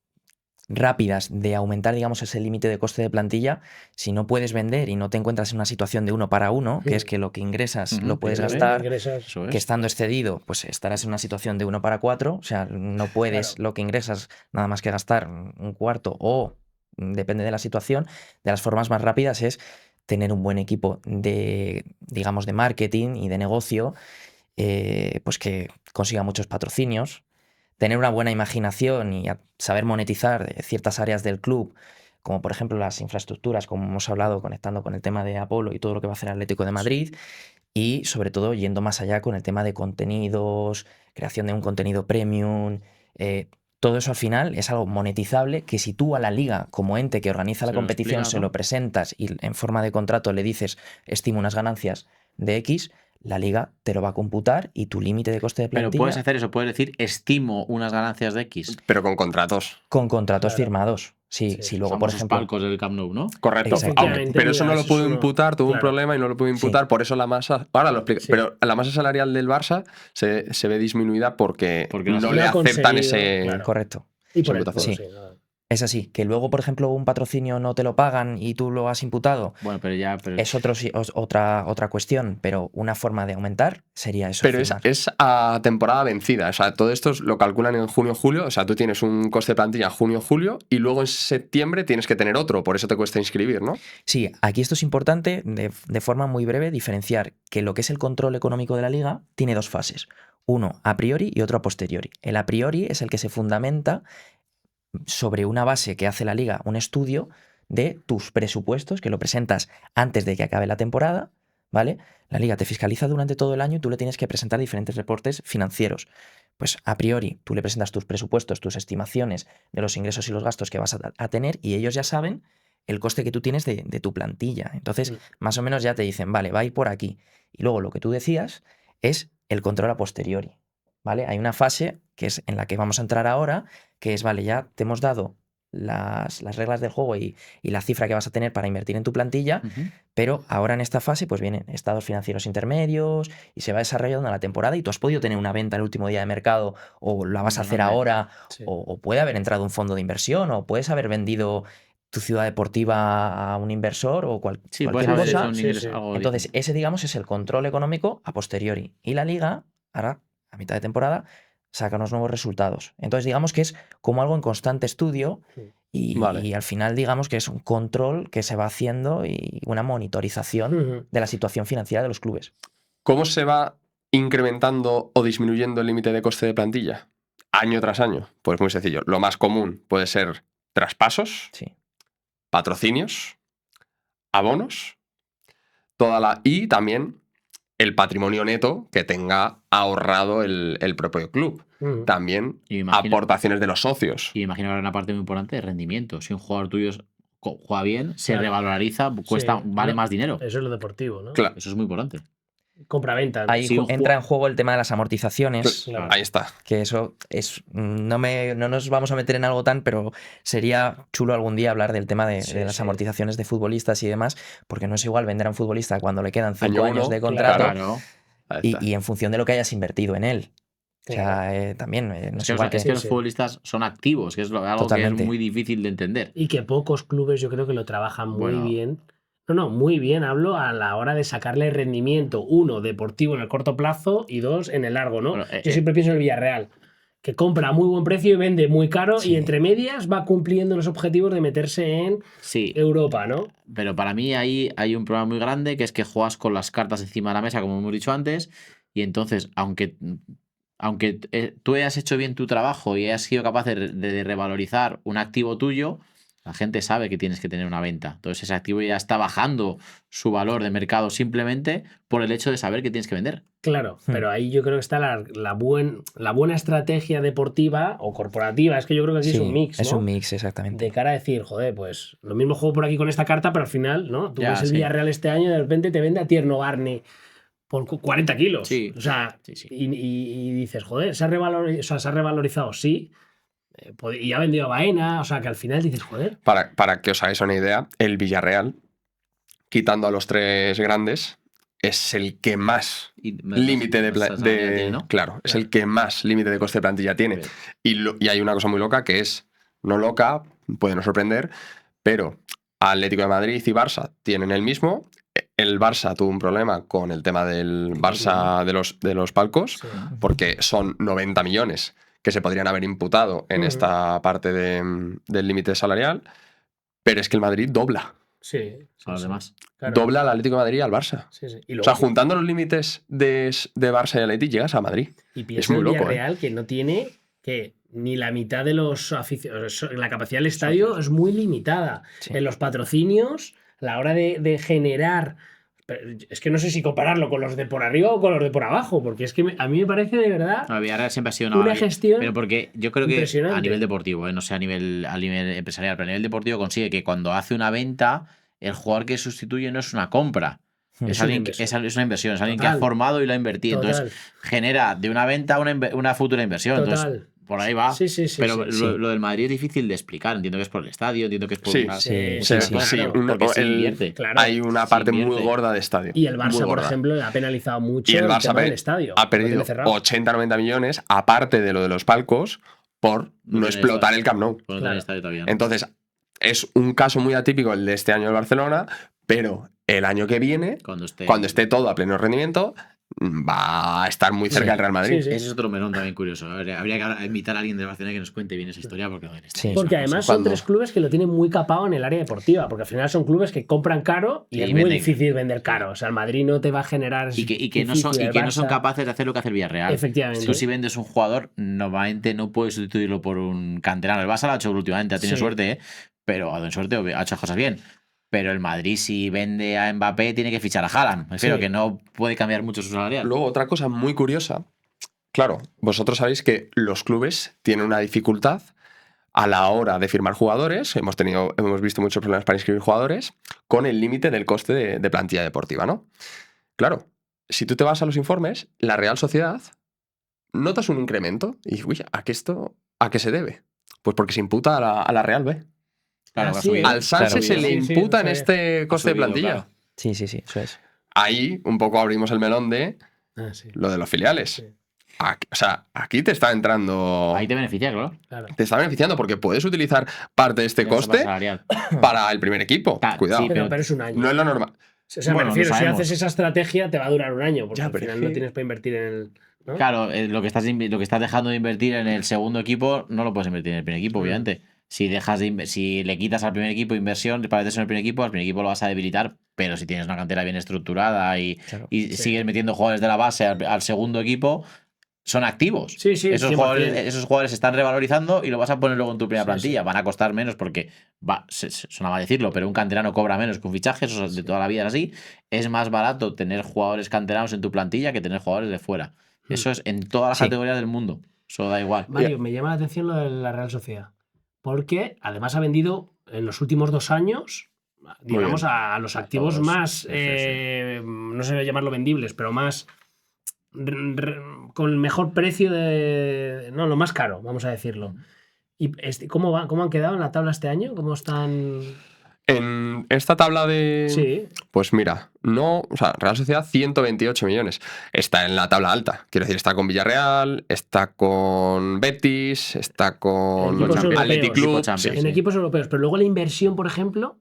rápidas de aumentar, digamos, ese límite de coste de plantilla, si no puedes vender y no te encuentras en una situación de 1 para 1, que es que lo que ingresas lo puedes gastar, Eso es. que estando excedido, pues estarás en una situación de 1 para 4, o sea, no puedes lo que ingresas nada más que gastar un cuarto o, depende de la situación, de las formas más rápidas es tener un buen equipo de, digamos, de marketing y de negocio, pues que consiga muchos patrocinios, tener una buena imaginación y saber monetizar ciertas áreas del club, como por ejemplo las infraestructuras, como hemos hablado, conectando con el tema de Apolo y todo lo que va a hacer Atlético de Madrid, y sobre todo yendo más allá con el tema de contenidos, creación de un contenido premium. Todo eso al final es algo monetizable que si tú a la liga, como ente que organiza la Se lo competición, explicas, se ¿no? lo presentas y en forma de contrato le dices, estimo unas ganancias de X, la liga te lo va a computar y tu límite de coste de Pero plantilla puedes hacer eso, puedes decir, estimo unas ganancias de X. Pero con contratos. con contratos Claro. firmados. Sí, Sí. si luego, por Famosos ejemplo, palcos del Camp Nou, ¿no? Correcto. Exactamente. Aunque, pero eso no Mira, lo eso pudo es uno- imputar, tuvo un claro. problema y no lo pudo imputar, por eso la masa. Ahora lo explico. Sí. Pero la masa salarial del Barça se ve disminuida porque Porque no no se le ha aceptan conseguido, ese. claro. correcto. Y por el imputación. Sí. nada. Es así, que luego, por ejemplo, un patrocinio no te lo pagan y tú lo has imputado, Bueno, pero ya. Pero... es otra cuestión, pero una forma de aumentar sería eso. Pero es firmar. a temporada vencida. O sea, todo esto lo calculan en junio-julio. O sea, tú tienes un coste de plantilla junio-julio y luego en septiembre tienes que tener otro. Por eso te cuesta inscribir, ¿no? Sí, aquí esto es importante, de forma muy breve, diferenciar que lo que es el control económico de la liga tiene 2 fases. Uno a priori y otro a posteriori. El a priori es el que se fundamenta sobre una base que hace la liga, un estudio de tus presupuestos, que lo presentas antes de que acabe la temporada, ¿vale? La liga te fiscaliza durante todo el año y tú le tienes que presentar diferentes reportes financieros. Pues a priori tú le presentas tus presupuestos, tus estimaciones de los ingresos y los gastos que vas a tener y ellos ya saben el coste que tú tienes de tu plantilla. Entonces, más o menos ya te dicen, vale, va a ir por aquí. Y luego lo que tú decías es el control a posteriori, ¿vale? Hay una fase que es en la que vamos a entrar ahora, que es, vale, ya te hemos dado las reglas del juego y la cifra que vas a tener para invertir en tu plantilla, pero ahora en esta fase pues vienen estados financieros intermedios y se va desarrollando la temporada y tú has podido tener una venta el último día de mercado o la vas a hacer Normalmente. ahora Sí. o puede haber entrado un fondo de inversión o puedes haber vendido tu ciudad deportiva a un inversor o Sí, puedes cualquier haber cosa. hecho un Sí, ingreso, sí. algo Entonces, diferente. ese, digamos, es el control económico a posteriori. Y la liga, ahora, a mitad de temporada, saca unos nuevos resultados. Entonces, digamos que es como algo en constante estudio y, Vale. y al final, digamos que es un control que se va haciendo y una monitorización de la situación financiera de los clubes. ¿Cómo se va incrementando o disminuyendo el límite de coste de plantilla? Año tras año. Pues muy sencillo. Lo más común puede ser traspasos, Sí. patrocinios, abonos, y también el patrimonio neto que tenga ahorrado el propio club. También Y me imagino- aportaciones de los socios. Y imagino que habrá una parte muy importante de rendimiento. Si un jugador tuyo juega bien, se Claro. revaloriza, cuesta, Sí, vale no, más dinero. Eso es lo deportivo, ¿no? Claro, Eso es muy importante. Compra-venta. ¿no? Ahí Sí, entra en juego el tema de las amortizaciones. Claro. ahí está. Que eso es. No nos vamos a meter en algo tan, pero sería chulo algún día hablar del tema de las Sí. amortizaciones de futbolistas y demás, porque no es igual vender a un futbolista cuando le quedan 5 Año años uno, de contrato Claro. Ahí está. y en función de lo que hayas invertido en él. O sea, también no Es es que, igual es que los Sí. futbolistas son activos, que es algo que Totalmente. es muy difícil de entender. Y que pocos clubes yo creo que lo trabajan muy Bueno. bien. No, muy bien. Hablo a la hora de sacarle rendimiento, 1, deportivo en el corto plazo y 2, en el largo, ¿no? Bueno, Yo siempre pienso en el Villarreal, que compra a muy buen precio y vende muy caro Sí. y entre medias va cumpliendo los objetivos de meterse en Sí, Europa, ¿no? pero para mí ahí hay un problema muy grande, que es que juegas con las cartas encima de la mesa, como hemos dicho antes, y entonces, aunque tú hayas hecho bien tu trabajo y hayas sido capaz de revalorizar un activo tuyo, la gente sabe que tienes que tener una venta. Entonces ese activo ya está bajando su valor de mercado simplemente por el hecho de saber que tienes que vender. Claro, pero ahí yo creo que está la buena estrategia deportiva o corporativa. Es que yo creo que aquí es un mix, ¿no? Es un mix, exactamente. De cara a decir, joder, pues lo mismo juego por aquí con esta carta, pero al final, ¿no? Tú Ya, ves el sí. Villarreal este año y de repente te vende a Tierno Barney por 40 kilos. Sí. O sea, Sí. y dices, joder, se ha revalorizado, sí. Y ha vendido a Baena, o sea, que al final dices, joder. Para que os hagáis una idea, el Villarreal, quitando a los 3 grandes, es el que más límite de ¿no? Claro, es el que más límite de coste de plantilla tiene. Pero- Y hay una cosa muy loca que es, no loca, puede no sorprender, pero Atlético de Madrid y Barça tienen el mismo. El Barça tuvo un problema con el tema del Barça de los palcos, Sí. porque son 90 millones que se podrían haber imputado en esta parte del límite salarial, pero es que el Madrid dobla. Sí, A los demás. claro. Dobla al Atlético de Madrid y al Barça. Sí, sí. Y O luego, sea, juntando los límites de Barça y Atlético llegas a Madrid. y es piensa muy el loco, Villarreal que no tiene que ni la mitad de los aficionados. La capacidad del estadio es muy limitada. Sí. En los patrocinios, a la hora de generar. Es que no sé si compararlo con los de por arriba o con los de por abajo, porque es que a mí me parece de verdad No, Villarreal siempre ha sido una gestión. Pero porque yo creo que impresionante. a nivel deportivo, no sé a nivel empresarial, pero a nivel deportivo consigue que cuando hace una venta, el jugador que sustituye no es una compra. Es, una alguien inversión. es una inversión, es alguien que Total. ha formado y lo ha invertido. Total. Entonces genera de una venta una futura inversión. Total. Entonces, por ahí va. Sí, sí, pero sí. lo del Madrid es difícil de explicar. Entiendo que es por el estadio, entiendo que es por Sí, una- sí, muchas sí, cosas, sí. porque se invierte. Claro. Hay una se parte muy invierte. gorda de estadio. Y el muy Barça, por gorda. ejemplo, ha penalizado mucho Y el Barça tema del estadio. ha Lo tiene perdido cerrado. 80-90 millones, aparte de lo de los palcos, por no tiene explotar estadio. el Camp Nou. Pues no tiene Claro. estadio todavía, ¿no? Entonces, es un caso muy atípico el de este año del Barcelona, pero el año que viene, Cuando esté todo a pleno rendimiento, va a estar muy cerca Sí. del Real Madrid. Sí, sí. Ese es otro melón también curioso. Habría que invitar a alguien de Barcelona que nos cuente bien esa historia porque joder, Sí. Porque es una además cosa. son tres clubes que lo tienen muy capado en el área deportiva, porque al final son clubes que compran caro y Y es muy venden. difícil vender caro. O sea, el Madrid no te va a generar. Y que no son Barça. capaces de hacer lo que hace el Villarreal. Efectivamente. Tú si vendes un jugador, normalmente no puedes sustituirlo por un canterano. El Barça lo ha hecho últimamente, ha tenido Sí. suerte, ¿eh? Pero ha tenido suerte, ha hecho cosas bien. Pero el Madrid, si vende a Mbappé, tiene que fichar a Haaland. Espero Sí. que no puede cambiar mucho su salarial. Luego, otra cosa muy curiosa, claro, vosotros sabéis que los clubes tienen una dificultad a la hora de firmar jugadores. Hemos visto muchos problemas para inscribir jugadores con el límite del coste de plantilla deportiva, ¿no? Claro, si tú te vas a los informes, la Real Sociedad notas un incremento y, uy, ¿a qué se debe? Pues porque se imputa a la Real B. Claro, Así que ha subido. es. Al Sanse Claro. se le Sí, sí, imputa en sí. este coste subido, de plantilla. claro. Sí, eso es. Ahí un poco abrimos el melón de Ah, sí, lo de los filiales. Sí. Aquí, o sea, aquí te está entrando... Ahí te beneficia, claro. claro. Te está beneficiando porque puedes utilizar parte de este Tienes coste salarial. para el primer equipo. Ta- Cuidado. sí, Pero es un año. No es lo normal. O sea, Bueno, me refiero, no si sabemos. haces esa estrategia, te va a durar un año, porque Ya, al pero final es no que- tienes para invertir en el. ¿no? Claro, lo que estás dejando de invertir en el segundo equipo, no lo puedes invertir en el primer equipo, Mm. obviamente. Si le quitas al primer equipo inversión para meterse en el primer equipo lo vas a debilitar, pero si tienes una cantera bien estructurada y Claro. Sí. sigues metiendo jugadores de la base al segundo equipo, son activos. Sí, sí, esos 100%. jugadores se están revalorizando y lo vas a poner luego en tu primera Sí, plantilla. sí. Van a costar menos porque, suena mal decirlo, pero un canterano cobra menos que un fichaje, eso de toda la vida es así. Es más barato tener jugadores canteranos en tu plantilla que tener jugadores de fuera. Eso es en todas las Sí. categorías del mundo. Eso da igual. Mario, me llama la atención lo de la Real Sociedad. Porque además ha vendido en los últimos 2 años, digamos, bien. a los activos todos. más, Sí, sí. no sé llamarlo vendibles, pero más con el mejor precio no, lo más caro, vamos a decirlo. ¿Y cómo han quedado en la tabla este año? ¿Cómo están? En esta tabla de... Sí, Pues mira, Real Sociedad 128 millones. Está en la tabla alta. Quiero decir, está con Villarreal, está con Betis, está con Equipos Athletic europeos. Club. Equipo Champions. sí. en Sí. equipos europeos. Pero luego la inversión, por ejemplo,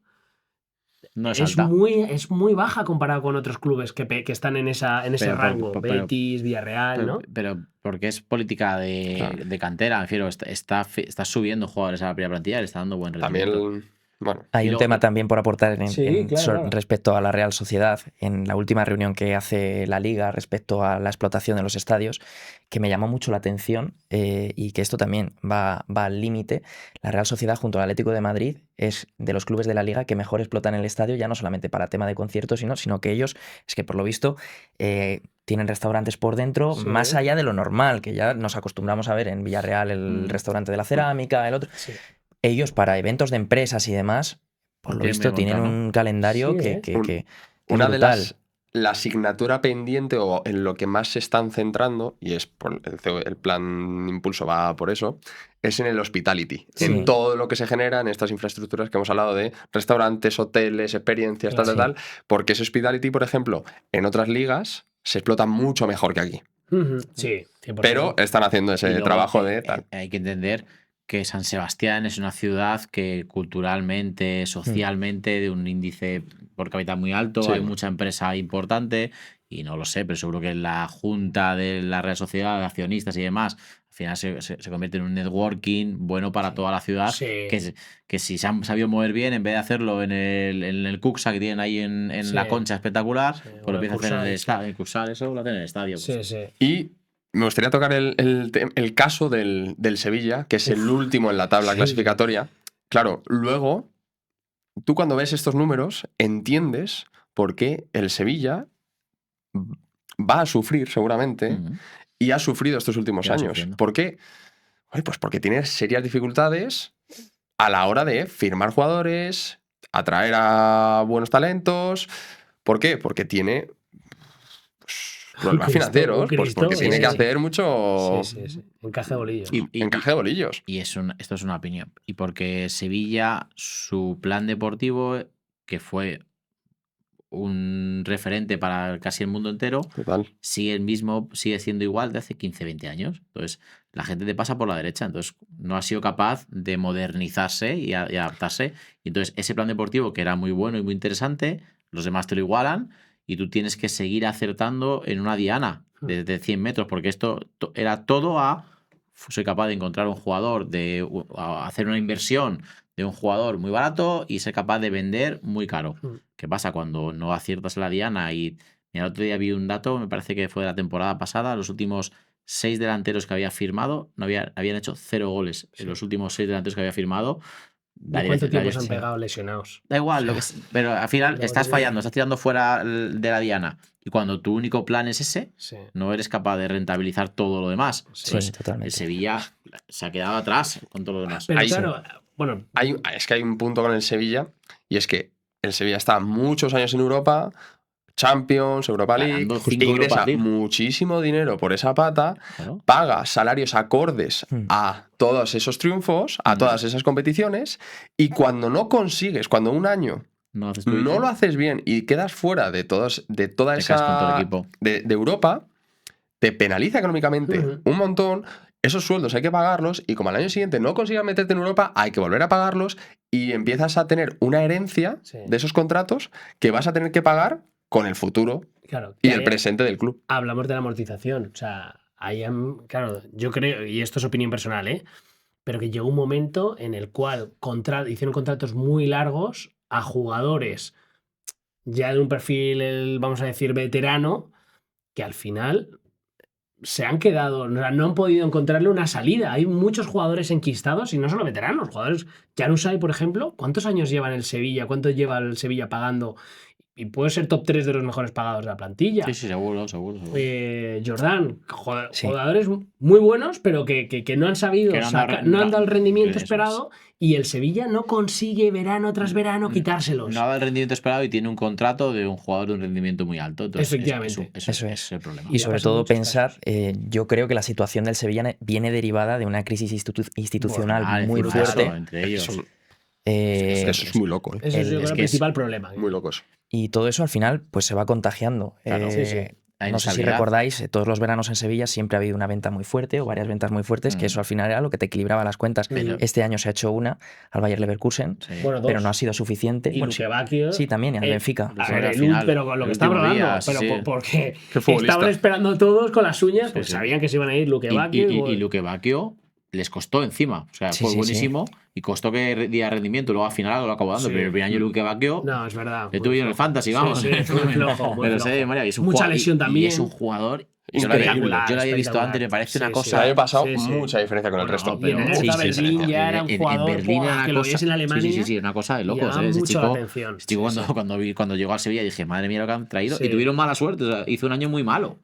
No es, es alta. muy baja comparado con otros clubes que están en ese Pero rango. pero- Betis, Villarreal, ¿no? Pero porque es política Claro. de cantera, me refiero, está subiendo jugadores a la primera plantilla, le está dando buen rendimiento. También, bueno, Hay Y un luego- tema también por aportar Sí, claro. respecto a la Real Sociedad, en la última reunión que hace la Liga respecto a la explotación de los estadios, que me llamó mucho la atención y que esto también va al límite. La Real Sociedad junto al Atlético de Madrid es de los clubes de la Liga que mejor explotan el estadio, ya no solamente para tema de conciertos, sino que ellos, es que por lo visto, tienen restaurantes por dentro, Sí. más allá de lo normal, que ya nos acostumbramos a ver en Villarreal el restaurante de la cerámica, el otro. Sí. Ellos para eventos de empresas y demás, por lo Tienen visto, bien tienen montado, un calendario Sí, que es una de brutal. la asignatura pendiente o en lo que más se están centrando, y es por el plan Impulso va por eso, es en el hospitality, Sí. en todo lo que se genera en estas infraestructuras que hemos hablado de restaurantes, hoteles, experiencias, tal, Sí. tal. Porque ese hospitality, por ejemplo, en otras ligas se explota mucho mejor que aquí. Ujú, sí, 100%. Pero están haciendo Y ese luego, trabajo de tal. hay que entender que San Sebastián es una ciudad que culturalmente, socialmente, de un índice por cápita muy alto, Sí. hay mucha empresa importante y no lo sé, pero seguro que la junta de la Real Sociedad de accionistas y demás, al final se convierte en un networking bueno para toda la ciudad, Sí. que si se han sabido mover bien, en vez de hacerlo en el Cuxa que tienen ahí en Sí. la Concha espectacular, Sí, pues o lo el empieza a hacer en el Cursal, sí. estadio, el Cursal, eso lo hacen en el estadio. Sí, pues. sí. Y me gustaría tocar el caso del Sevilla, que es el último en la tabla Sí. clasificatoria. Claro, luego, tú cuando ves estos números, entiendes por qué el Sevilla va a sufrir seguramente Ujú. y ha sufrido estos últimos Lleva años. sufriendo. ¿Por qué? Bueno, pues porque tiene serias dificultades a la hora de firmar jugadores, atraer a buenos talentos. ¿Por qué? Porque tiene problemas Cristo, financieros, un pues Cristo, porque tiene sí, que sí. hacer mucho Sí, sí. Encaje de bolillos. encaje de bolillos. Y esto es una opinión. Y porque Sevilla, su plan deportivo, que fue un referente para casi el mundo entero, Total. sigue siendo igual de hace 15, 20 años. Entonces, la gente te pasa por la derecha. Entonces, no ha sido capaz de modernizarse y adaptarse. Y entonces, ese plan deportivo, que era muy bueno y muy interesante, los demás te lo igualan y tú tienes que seguir acertando en una diana de 100 metros, porque esto era todo soy capaz de encontrar un jugador, a hacer una inversión de un jugador muy barato y ser capaz de vender muy caro. ¿Qué pasa cuando no aciertas en la diana? Y mira, el otro día vi un dato, me parece que fue de la temporada pasada, los últimos 6 delanteros que había firmado habían hecho 0 goles. En los últimos 6 delanteros que había firmado, ¿Y cuánto tiempo se han pegado lesionados? da igual, pero al final luego estás tiene- fallando, estás tirando fuera de la diana. Y cuando tu único plan es ese, Sí. no eres capaz de rentabilizar todo lo demás. Sí, Entonces, totalmente. el Sevilla se ha quedado atrás con todo lo demás. Pero Ahí claro, bueno, Es que hay un punto con el Sevilla y es que el Sevilla está muchos años en Europa, Champions, Europa League, Ganando 5 Europa ingresa League. muchísimo dinero por esa pata, Claro. paga salarios acordes a todos esos triunfos, a todas esas competiciones, y cuando no consigues, cuando un año No haces no lo haces bien y quedas fuera de toda te caes con todo el esa equipo. de Europa, te penaliza económicamente Ujú. un montón. Esos sueldos hay que pagarlos y como al año siguiente no consigas meterte en Europa, hay que volver a pagarlos y empiezas a tener una herencia Sí. de esos contratos que vas a tener que pagar con el futuro claro. y que el ahí presente del club. hablamos de la amortización. O sea, claro, yo creo, y esto es opinión personal, pero que llegó un momento en el cual hicieron contratos muy largos a jugadores ya de un perfil, vamos a decir, veterano, que al final se han quedado, o sea, no han podido encontrarle una salida. Hay muchos jugadores enquistados y no solo veteranos, jugadores. Januzaj, por ejemplo, ¿cuántos años lleva en el Sevilla? ¿Cuánto lleva el Sevilla pagando? Y puede ser top 3 de los mejores pagados de la plantilla. Sí, seguro. Jordán, Sí. jugadores muy buenos, pero que no han sabido Que no han dado no han dado el rendimiento eso es. esperado y el Sevilla no consigue verano tras verano quitárselos. No ha dado el rendimiento esperado y tiene un contrato de un jugador de un rendimiento muy alto. Entonces, Efectivamente. Eso es el problema. Y Ya sobre pasan todo muchos pensar, casos. yo creo que la situación del Sevilla viene derivada de una crisis institucional muy encima de eso, fuerte. entre ellos. Eso, eh, eso es muy loco, ¿eh? Ese es yo creo, es el que es principal problema. Muy loco eso. y todo eso al final pues se va contagiando. Claro. Sí, sí. La No sé si inestabilidad. recordáis, todos los veranos en Sevilla siempre ha habido una venta muy fuerte o varias ventas muy fuertes, que eso al final era lo que te equilibraba las cuentas. Pero- Este año se ha hecho una al Bayer Leverkusen, Sí. Bueno, pero dos. no ha sido suficiente. Y Bueno, Luque Bacchio. sí, también, y al Benfica. A Al ver, final, pero con lo el que estamos último día, hablando, pero sí. porque Qué futbolista. estaban esperando todos con las uñas, porque sí. sabían que se iban a ir Luque Y Bacchio. Luque Bacchio les costó encima. O sea, Sí, fue sí, buenísimo y costó que diera rendimiento. Luego al final lo acabó dando. Sí. Pero el primer año Luque Bacchio No, es verdad. le muy tuve yo en el flojo. fantasy, Sí, vamos. sí, fue muy flojo, muy Pero flojo. sí, María, y es un Mucha jugador- lesión y también. es un jugador. Increíble. Yo lo había visto espectacular. antes, me parece Sí, una sí. cosa. El año pasado, Sí, sí. mucha diferencia con el Bueno, resto. Y en el Sí, Hertha sí, Berlín sí. ya era un En jugador Berlín era ¡buah! una que lo cosa. veías en Alemania. Sí, una cosa de locos. llamaba Ese mucho chico, la atención. este chico Sí, cuando llegó a Sevilla dije, madre mía lo que han traído. Sí. Y tuvieron mala suerte. O sea, hizo un año muy malo.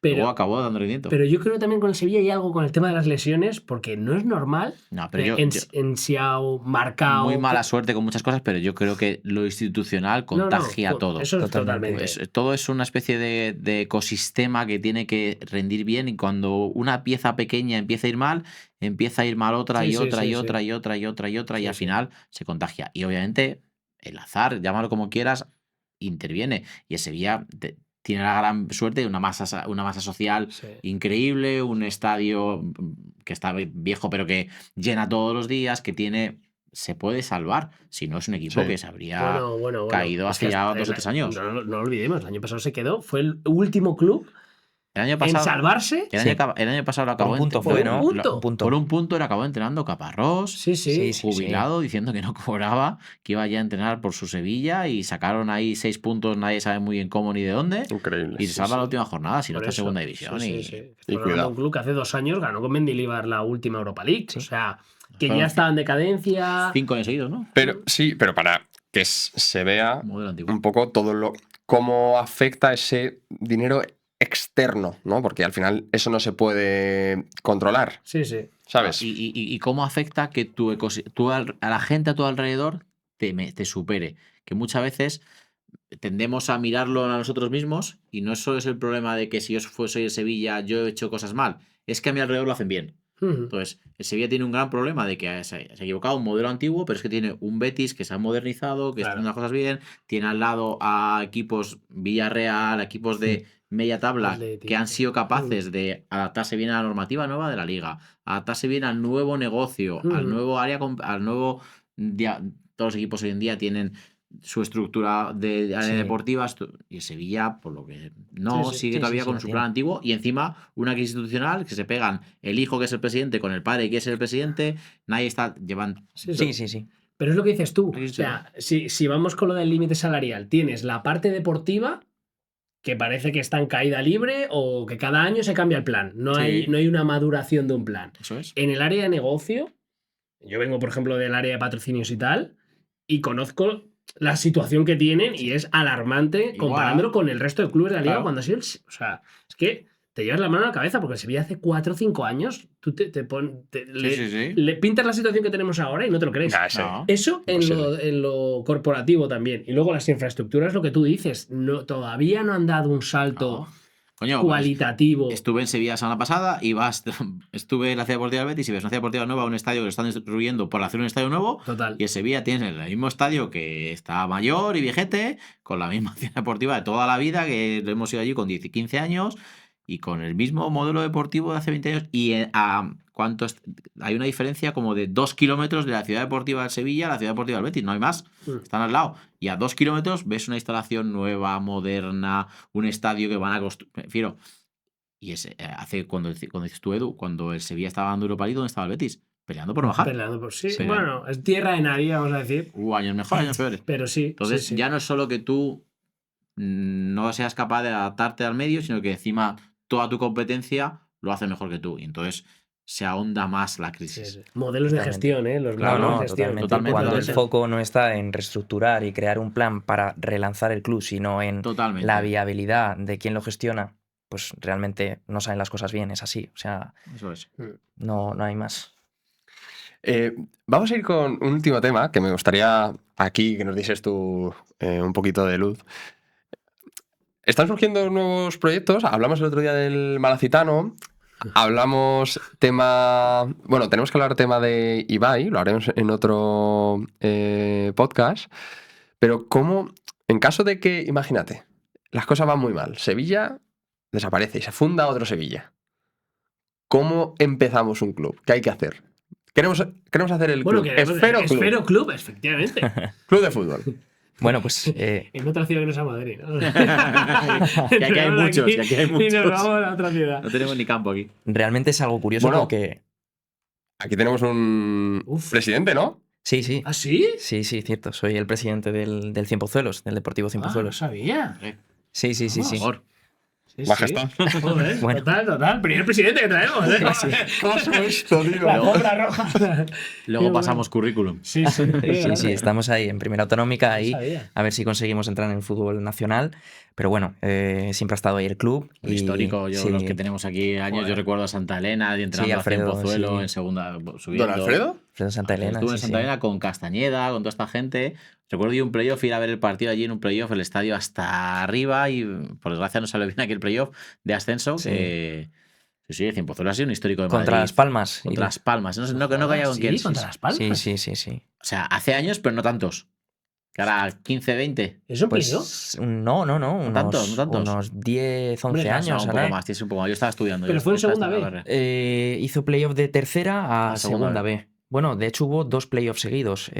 Luego acabó dando rendimiento. Pero yo creo también con el Sevilla hay algo con el tema de las lesiones, porque no es normal. No, pero yo- en Xiao, Marcao. Muy mala suerte con muchas cosas, pero yo creo que lo institucional No, no, contagia todo. Eso es Totalmente. totalmente. Todo es una especie de ecosistema que tiene que rendir bien y cuando una pieza pequeña empieza a ir mal otra Sí, y sí, otra sí, y sí. otra y otra y otra y otra y Sí, al sí. final se contagia. Y obviamente el azar, llámalo como quieras, interviene. Y el Sevilla tiene la gran suerte de una masa social Sí. increíble, un estadio que está viejo pero que llena todos los días, que se puede salvar. Si no, es un equipo Sí. que se habría Bueno. caído Es que hace ya hasta 2 o 3 años. No lo olvidemos, el año pasado se quedó, fue el último club El año en pasado, salvarse. el año pasado lo Por acabó un punto ¿Por fue, un ¿no? punto? Un punto. Por un punto lo acabó entrenando Caparrós, Sí. Sí. jubilado, diciendo que no cobraba, que iba ya a entrenar por su Sevilla, y sacaron ahí 6 puntos, nadie sabe muy bien cómo ni de dónde, Increíble. y se salva la última jornada, si no Por está en eso. segunda división. Sí. y Estamos y hablando de cuidado. un club que hace 2 años ganó con Mendilibar la última Europa League. Sí. O sea, que Fueron ya estaba en decadencia. 5 años seguidos, ¿no? Pero para que se vea Modelo antiguo. un poco cómo afecta ese dinero externo, ¿no? Porque al final eso no se puede controlar, Sí. ¿sabes? Y cómo afecta que a la gente a tu alrededor te supere. Que muchas veces tendemos a mirarlo a nosotros mismos, y no solo es el problema de que si yo soy de Sevilla, yo he hecho cosas mal. Es que a mi alrededor lo hacen bien. Ujú. Entonces, el Sevilla tiene un gran problema de que se ha equivocado un modelo antiguo, pero es que tiene un Betis que se ha modernizado, que está haciendo las cosas bien, tiene al lado a equipos Villarreal, a equipos de media tabla, Atlético. que han sido capaces de adaptarse bien a la normativa nueva de la liga, adaptarse bien al nuevo negocio, al nuevo área, al nuevo... Todos los equipos hoy en día tienen su estructura de área Sí. deportiva, y el Sevilla, por lo que no, Sí, sigue sí, todavía sí, con lo su tiene. plan antiguo, y encima una crisis institucional que se pegan el hijo que es el presidente con el padre que es el presidente, nadie está llevando... Sí. Pero es lo que dices tú. Sí, O sea, si vamos con lo del límite salarial, tienes la parte deportiva que parece que está en caída libre o que cada año se cambia el plan. No Sí. hay una maduración de un plan. Eso es. En el área de negocio, yo vengo, por ejemplo, del área de patrocinios y tal, y conozco la situación que tienen y es alarmante Igual. comparándolo con el resto de clubes de la liga Claro. cuando ha sido el... O sea, es que te llevas la mano a la cabeza porque el Sevilla hace 4 o 5 años, tú Sí. le pintas la situación que tenemos ahora y no te lo crees. Nah, sí. No. Eso Imposible. en lo corporativo también. Y luego las infraestructuras, lo que tú dices, todavía no han dado un salto No. Coño, pues, cualitativo. estuve en Sevilla la semana pasada y estuve en la Ciudad Deportiva del Betis y ves una Ciudad Deportiva nueva, un estadio que lo están destruyendo por hacer un estadio nuevo. Total. Y en Sevilla tiene el mismo estadio que está mayor y viejete, con la misma Ciudad Deportiva de toda la vida, que hemos ido allí con 10 y 15 años, y con el mismo modelo deportivo de hace 20 años. Y hay una diferencia como de 2 kilómetros de la Ciudad Deportiva de Sevilla a la Ciudad Deportiva del Betis, no hay más. Están al lado. Y a 2 kilómetros ves una instalación nueva, moderna, un estadio que van a construir. Y cuando dices tú, Edu, cuando el Sevilla estaba dando Europa League, ¿dónde estaba el Betis? Peleando por no bajar. Peleando por sí. Sí. Bueno, es tierra de nadie, vamos a decir. Hubo años mejores, años peores. Pero sí. Entonces, sí. ya no es solo que tú no seas capaz de adaptarte al medio, sino que encima toda tu competencia lo hace mejor que tú. Y entonces se ahonda más la crisis. Sí. Modelos de Totalmente. gestión, ¿eh? Los Claro, modelos No, de gestión. totalmente. Cuando el totalmente. foco no está en reestructurar y crear un plan para relanzar el club, sino en Totalmente. la viabilidad de quien lo gestiona, pues realmente no salen las cosas bien, es así. O sea, Eso es. no hay más. Vamos a ir con un último tema que me gustaría aquí que nos dices tú un poquito de luz. Están surgiendo nuevos proyectos. Hablamos el otro día del Malacitano. Hablamos tema... Bueno, tenemos que hablar tema de Ibai. Lo haremos en otro podcast. Pero ¿cómo? En caso de que, imagínate, las cosas van muy mal. Sevilla desaparece y se funda otro Sevilla. ¿Cómo empezamos un club? ¿Qué hay que hacer? Queremos hacer el club. Esfero Club, efectivamente. Club de fútbol. Bueno, pues En otra ciudad que no sea Madrid, ¿no? Que aquí hay muchos, que aquí hay Y nos muchos. vamos a la otra ciudad. No tenemos ni campo aquí. realmente es algo curioso Bueno. porque... Aquí tenemos un Uf. presidente, ¿no? Sí, sí. ¿Ah, sí? Sí, cierto. Soy el presidente del Cienpozuelos, del Deportivo No Cienpozuelos. sabía. Sí. Vamos. Mejor. Sí, Majestad. sí. Joder, Bueno. total. Primer presidente que traemos, ¿eh? ¿Cómo es esto, tío? La alfombra roja. Luego pasamos currículum. Sí. Sí, estamos ahí en primera autonómica, ahí sabía. a ver si conseguimos entrar en el fútbol nacional. Pero bueno, siempre ha estado ahí el club. Un y histórico, sí, los que tenemos aquí años, Joder. yo recuerdo a Santa Elena, y entrando Sí, a Alfredo, Pozuelo sí. en segunda, subiendo. ¿Don Alfredo? Alfredo Santa Elena. Estuve en sí, Santa sí. Elena con Castañeda, con toda esta gente. Recuerdo yo un playoff, ir a ver el partido allí en un playoff, el estadio hasta arriba, y por desgracia no salió bien aquel playoff de ascenso. Sí. Sí, Cienpozuelo ha sido un histórico de Contra Madrid. Las Palmas. Contra Las Palmas. No caya con quién. Contra Las Palmas. Sí. O sea, hace años, pero no tantos. Que ahora 15, 20. ¿Eso pidió? Pues no, No tantos, no tantos. unos 10, 11 Hombre, No, años. un poco hará. más, tienes un poco más. Yo estaba estudiando. Pero yo fue en estaba segunda estudiando B. la carrera. Hizo playoff de tercera a Segunda segunda B. Bueno, de hecho hubo 2 playoffs seguidos.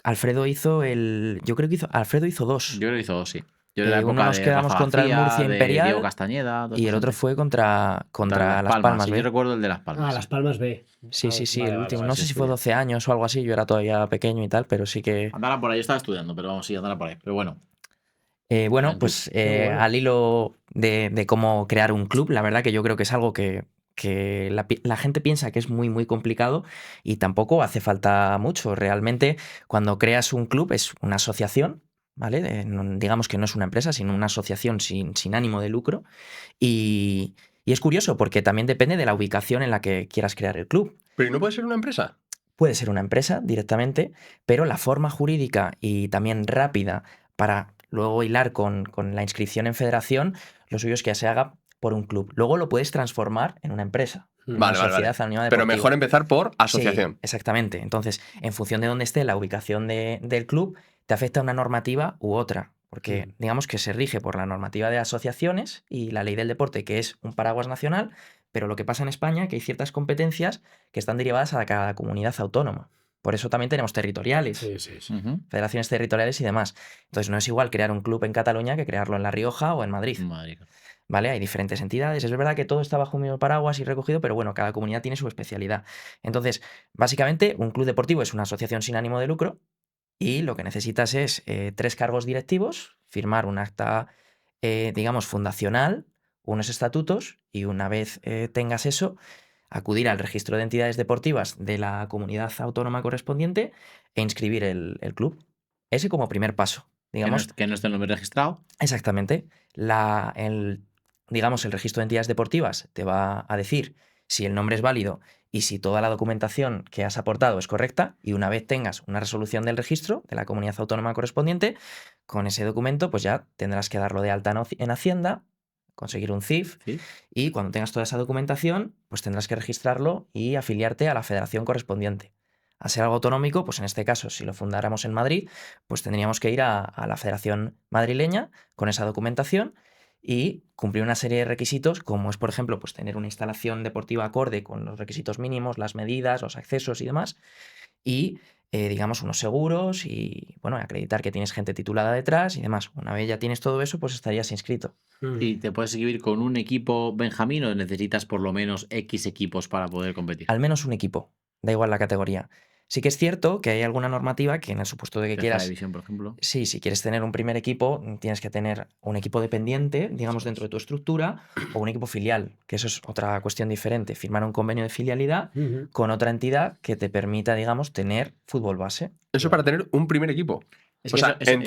Alfredo hizo Alfredo hizo 2. Yo creo que hizo 2, sí. Yo en la Uno época nos de quedamos Rafa contra el García, Murcia de Imperial Diego Castañeda. toda y esa el otro gente. fue contra Las Palmas sí, B. yo recuerdo el de Las Palmas. Ah, sí. Las Palmas B. Sí, sí, sí, Vale, el vale, último. vale, No sí, sé si fue estudié. 12 años o algo así, yo era todavía pequeño y tal, pero sí que... Andará por ahí, yo estaba estudiando, pero vamos, sí, andará por ahí. Pero bueno, Bueno, Gran pues Qué bueno. al hilo de cómo crear un club, la verdad que yo creo que es algo que la gente piensa que es muy, muy complicado y tampoco hace falta mucho. Realmente, cuando creas un club es una asociación, ¿vale? Digamos que no es una empresa, sino una asociación sin ánimo de lucro. Y es curioso porque también depende de la ubicación en la que quieras crear el club. Pero ¿y no puede ser una empresa? Puede ser una empresa directamente, pero la forma jurídica y también rápida para luego hilar con la inscripción en federación, lo suyo es que se haga por un club. Luego lo puedes transformar en una empresa, una Vale, vale, sociedad vale. anónima deportiva. Pero mejor empezar por Sí, asociación. exactamente. Entonces, en función de dónde esté la ubicación del club, te afecta una normativa u otra. Porque digamos que se rige por la normativa de asociaciones y la ley del deporte, que es un paraguas nacional, pero lo que pasa en España es que hay ciertas competencias que están derivadas a cada comunidad autónoma. Por eso también tenemos territoriales, Sí, sí, sí. ujú. federaciones territoriales y demás. Entonces no es igual crear un club en Cataluña que crearlo en La Rioja o en Madrid. Madre mía. ¿Vale? Hay diferentes entidades. Es verdad que todo está bajo un mismo paraguas y recogido, pero bueno, cada comunidad tiene su especialidad. Entonces, básicamente, un club deportivo es una asociación sin ánimo de lucro y lo que necesitas es 3 cargos directivos, firmar un acta, digamos, fundacional, unos estatutos y una vez tengas eso, acudir al registro de entidades deportivas de la comunidad autónoma correspondiente e inscribir el club. Ese como primer paso. Digamos, Que no esté el nombre registrado. exactamente. Digamos, el registro de entidades deportivas te va a decir si el nombre es válido y si toda la documentación que has aportado es correcta. Y una vez tengas una resolución del registro de la comunidad autónoma correspondiente, con ese documento, pues ya tendrás que darlo de alta en Hacienda, conseguir un CIF, Sí. y cuando tengas toda esa documentación, pues tendrás que registrarlo y afiliarte a la federación correspondiente. A ser algo autonómico, pues en este caso, si lo fundáramos en Madrid, pues tendríamos que ir a la Federación Madrileña con esa documentación y cumplir una serie de requisitos, como es, por ejemplo, pues tener una instalación deportiva acorde con los requisitos mínimos, las medidas, los accesos y demás, y digamos unos seguros y bueno, acreditar que tienes gente titulada detrás y demás. Una vez ya tienes todo eso, pues estarías inscrito. ¿Y te puedes inscribir con un equipo Benjamín o necesitas por lo menos X equipos para poder competir? Al menos un equipo, da igual la categoría. Sí que es cierto que hay alguna normativa que en el supuesto de que Tercera quieras... división, por ejemplo. Sí, si quieres tener un primer equipo, tienes que tener un equipo dependiente, digamos, dentro de tu estructura, o un equipo filial, que eso es otra cuestión diferente. Firmar un convenio de filialidad con otra entidad que te permita, digamos, tener fútbol base. Eso para tener un primer equipo. Es O que sea, eso- en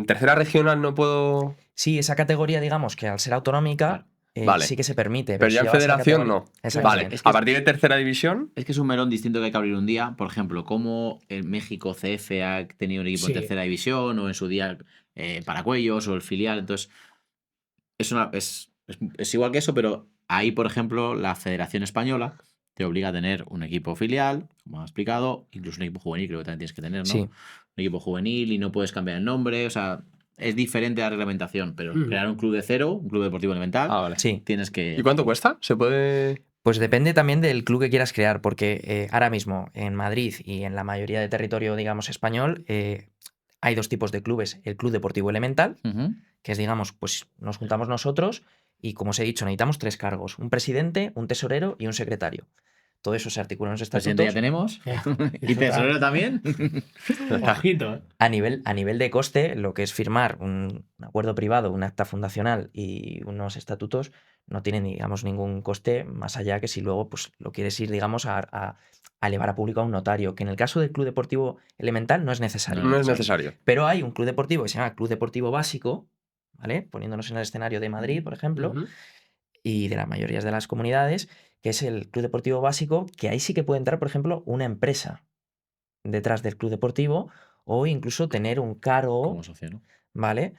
tercera regional no puedo. Sí, esa categoría, digamos, que al ser autonómica, Vale. sí que se permite. Pero si ya en llevas esa federación categoría- no. Exactamente. Vale. Es que A partir de tercera división. Es que es un melón distinto que hay que abrir un día. Por ejemplo, como el México CF ha tenido un equipo Sí. en tercera división, o en su día Paracuellos, o el filial. Entonces, es igual que eso, pero ahí, por ejemplo, la Federación Española te obliga a tener un equipo filial, como ha explicado, incluso un equipo juvenil, creo que también tienes que tener, ¿no? Sí. Un equipo juvenil y no puedes cambiar el nombre. O sea, es diferente la reglamentación, pero crear un club de cero, un club deportivo elemental, Ah, vale. Sí. tienes que. ¿Y cuánto cuesta? ¿Se puede.? Pues depende también del club que quieras crear, porque ahora mismo en Madrid y en la mayoría de territorio, digamos, español, hay 2 tipos de clubes. El Club Deportivo Elemental, Ujú. que es, digamos, pues nos juntamos nosotros y, como os he dicho, necesitamos 3 cargos: un presidente, un tesorero y un secretario. Todo eso se articula en los Presidente ya estatutos. tenemos. ¿Y tesorero también? Ojito, ¿eh? A nivel de coste, lo que es firmar un acuerdo privado, un acta fundacional y unos estatutos, no tiene, digamos, ningún coste más allá que si luego pues, lo quieres ir, digamos, a elevar a público a un notario, que en el caso del Club Deportivo Elemental no es necesario. No es necesario. Pero hay un club deportivo que se llama Club Deportivo Básico, ¿vale? Poniéndonos en el escenario de Madrid, por ejemplo, y de la mayoría de las comunidades, que es el Club Deportivo Básico, que ahí sí que puede entrar, por ejemplo, una empresa detrás del club deportivo o incluso tener un cargo, Como socio, ¿no? ¿vale?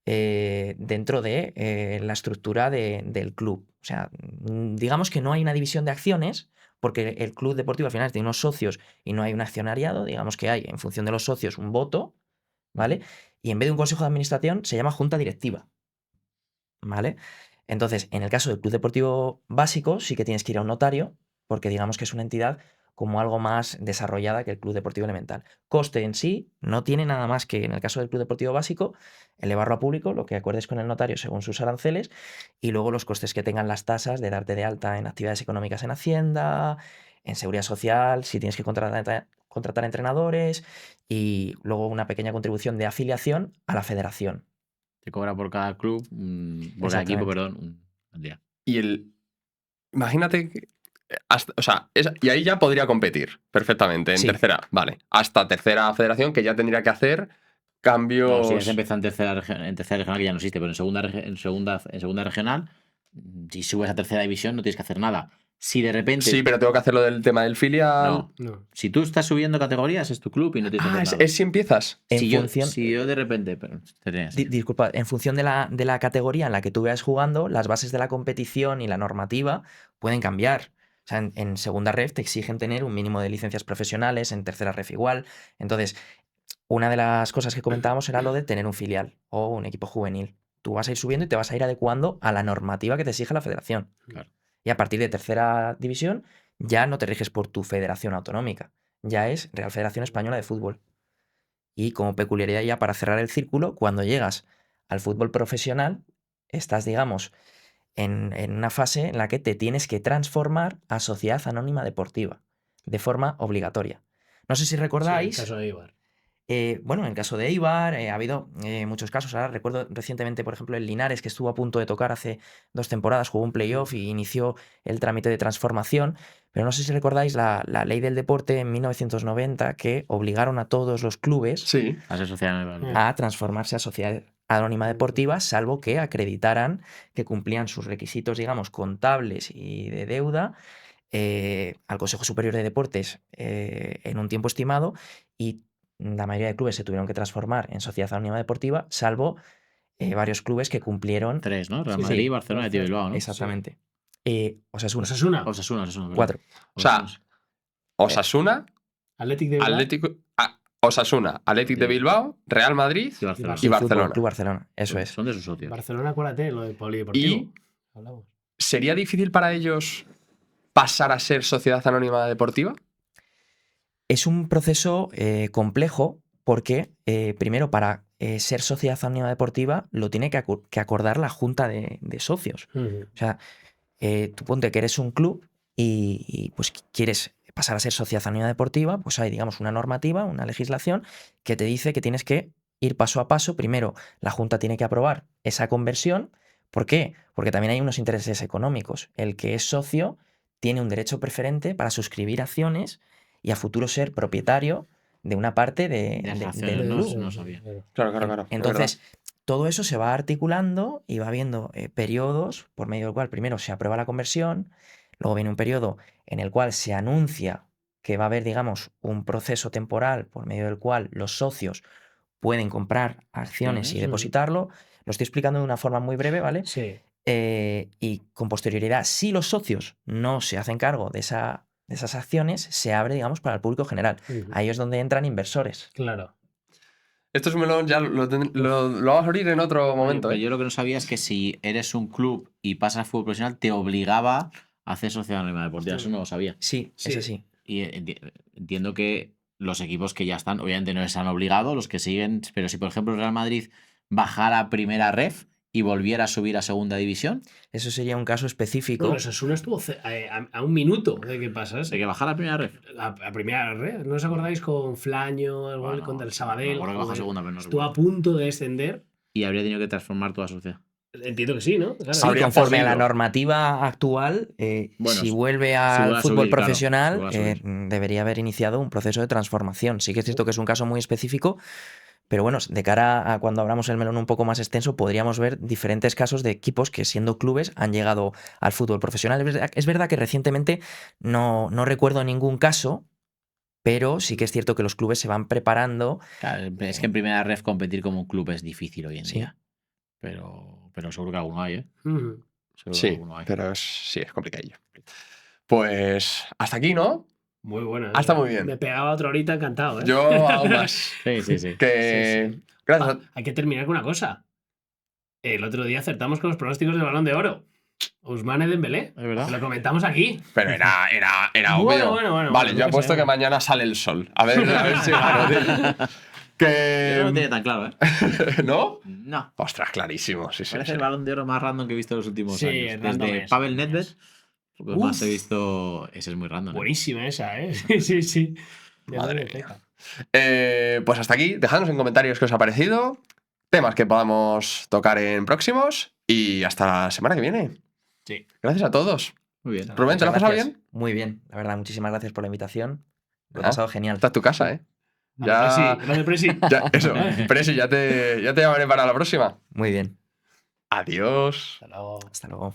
Dentro de la estructura del club. O sea, digamos que no hay una división de acciones, porque el club deportivo al final tiene unos socios y no hay un accionariado, digamos que hay en función de los socios un voto, ¿vale? Y en vez de un consejo de administración se llama junta directiva, ¿vale? Entonces, en el caso del club deportivo básico sí que tienes que ir a un notario, porque digamos que es una entidad como algo más desarrollada que el club deportivo elemental. Coste en sí no tiene nada más que, en el caso del club deportivo básico, elevarlo a público, lo que acuerdes con el notario según sus aranceles, y luego los costes que tengan las tasas de darte de alta en actividades económicas en Hacienda, en seguridad social, si tienes que contratar entrenadores, y luego una pequeña contribución de afiliación a la federación. Te cobra por cada club, por cada equipo, Exactamente. perdón, al día. Y imagínate que o sea, y ahí ya podría competir perfectamente en Sí. tercera, vale. Hasta tercera federación que ya tendría que hacer No, cambios. si has empezado en tercera regional, que ya no existe, pero en segunda regional, si subes a tercera división no tienes que hacer nada. Si de repente. Sí, pero tengo que hacerlo del tema del filial. No. No. Si tú estás subiendo categorías, es tu club y no tienes que Ah, hacer es, nada. es si empiezas. En Si función, yo de repente. Pero, disculpa, en función de la categoría en la que tú veas jugando, las bases de la competición y la normativa pueden cambiar. O sea, en segunda ref te exigen tener un mínimo de licencias profesionales, en tercera ref igual. Entonces, una de las cosas que comentábamos era lo de tener un filial o un equipo juvenil. Tú vas a ir subiendo y te vas a ir adecuando a la normativa que te exige la federación. Claro. Y a partir de tercera división ya no te riges por tu federación autonómica, ya es Real Federación Española de Fútbol. Y como peculiaridad ya para cerrar el círculo, cuando llegas al fútbol profesional, estás, digamos, en una fase en la que te tienes que transformar a sociedad anónima deportiva, de forma obligatoria. No sé si Sí, en el recordáis, caso de Eibar. bueno, en el caso de Eibar ha habido muchos casos. Ahora recuerdo recientemente, por ejemplo, el Linares, que estuvo a punto de tocar hace 2 temporadas, jugó un playoff y inició el trámite de transformación. Pero no sé si recordáis la ley del deporte en 1990 que obligaron a todos los clubes Sí. A ser social. a transformarse a sociedad anónima deportiva, salvo que acreditaran que cumplían sus requisitos, digamos, contables y de deuda al Consejo Superior de Deportes en un tiempo estimado, y la mayoría de clubes se tuvieron que transformar en sociedad anónima deportiva, salvo varios clubes que cumplieron. 3, ¿no? Real Sí, Madrid, sí, Barcelona y Bilbao, ¿no? exactamente. Osasuna. Osasuna. Osasuna, perdón. 4. O sea, Osasuna. Osasuna, Athletic de Bilbao. Osasuna, Athletic de Bilbao, Real Madrid Y Barcelona. y Fútbol Barcelona. Club Barcelona, eso es. Son de sus socios. Barcelona, acuérdate, lo del polideportivo. Y Hablamos. ¿sería difícil para ellos pasar a ser sociedad anónima deportiva? Es un proceso complejo porque, primero, para ser sociedad anónima deportiva lo tiene que acordar la junta de socios. Ujú. O sea, tú ponte que eres un club y, pues quieres pasar a ser sociedad anónima deportiva, pues hay, digamos, una normativa, una legislación que te dice que tienes que ir paso a paso. Primero, la junta tiene que aprobar esa conversión. ¿Por qué? Porque también hay unos intereses económicos. El que es socio tiene un derecho preferente para suscribir acciones y a futuro ser propietario de una parte De las del acciones, club. no sabía. Claro. Entonces, todo eso se va articulando y va habiendo periodos por medio del cual primero se aprueba la conversión, luego viene un periodo en el cual se anuncia que va a haber, digamos, un proceso temporal por medio del cual los socios pueden comprar acciones y Acciones. depositarlo. Lo estoy explicando de una forma muy breve, ¿vale? Sí. Y con posterioridad, si los socios no se hacen cargo de esas acciones, se abre, digamos, para el público general. Ujú. Ahí es donde entran inversores. Claro. Esto es un melón, ya lo vamos a abrir en otro momento. Pero yo lo que no sabía es que si eres un club y pasas a fútbol profesional, te obligaba a hacer sociedad anónima deportiva. Eso no lo sabía. Sí, Sí. es así. Y entiendo que los equipos que ya están, obviamente no les han obligado, los que siguen, pero si por ejemplo el Real Madrid bajara a primera ref y volviera a subir a segunda división, Eso sería un caso específico. Bueno, Osasuna estuvo a un minuto de que pasase. de que bajara a primera ref. A primera red. ¿No os acordáis con Flaño, el gol Bueno, contra el me Sabadell? acuerdo que bajó a Joder, segunda, pero no estuvo a recuerdo. punto de descender. Y habría tenido que transformar toda su sociedad. Entiendo que sí, ¿no? Claro. Sí, Habría conforme a la podido. normativa actual, Bueno, si vuelve vuelve al a fútbol subir, claro, profesional, si vuelve a subir. debería haber iniciado un proceso de transformación. Sí que es cierto que es un caso muy específico, pero bueno, de cara a cuando abramos el melón un poco más extenso, podríamos ver diferentes casos de equipos que, siendo clubes, han llegado al fútbol profesional. Es verdad que recientemente no recuerdo ningún caso, pero sí que es cierto que los clubes se van preparando. Claro, es que en primera ref competir como un club es difícil hoy en Sí. día. Pero seguro que alguno hay, ¿eh? Ujú. Seguro que Sí, alguno hay. pero sí, es complicadillo. Pues hasta aquí, ¿no? Muy bueno. Ah, está muy bien. Me pegaba otra horita encantado, ¿eh? Yo hago más. Sí, sí, sí. Que... Sí, sí. Gracias. Hay que terminar con una cosa. El otro día acertamos con los pronósticos del Balón de Oro. Ousmane Dembélé. Es verdad. Lo comentamos aquí. Pero era Bueno, obvio. bueno, Vale, yo yo qué apuesto sé. que mañana sale el sol. A ver si gano, tío. Yo no lo tenía tan claro, ¿eh? ¿No? No. Ostras, clarísimo. Sí, sí, Parece sí. el balón de oro más random que he visto en los últimos Sí, años. random Desde es, Pavel random Nedved, es. lo más he Uf. visto. Ese es muy random. ¿eh? Buenísima esa, ¿eh? Sí, sí, sí. De Madre David mía. Beckham. Pues hasta aquí. Dejadnos en comentarios qué os ha parecido. Temas que podamos tocar en próximos. Y hasta la semana que viene. Sí. Gracias a todos. Muy bien. Rubén, ¿te lo has pasado Gracias. bien? Muy bien, la verdad, muchísimas gracias por la invitación. Lo he Ah, pasado genial. Esta es tu casa, ¿eh? Ya. Lo de Presi. Ya, eso. Presi, ya te llamaré para la próxima. Muy bien. Adiós. Hasta luego. Hasta luego.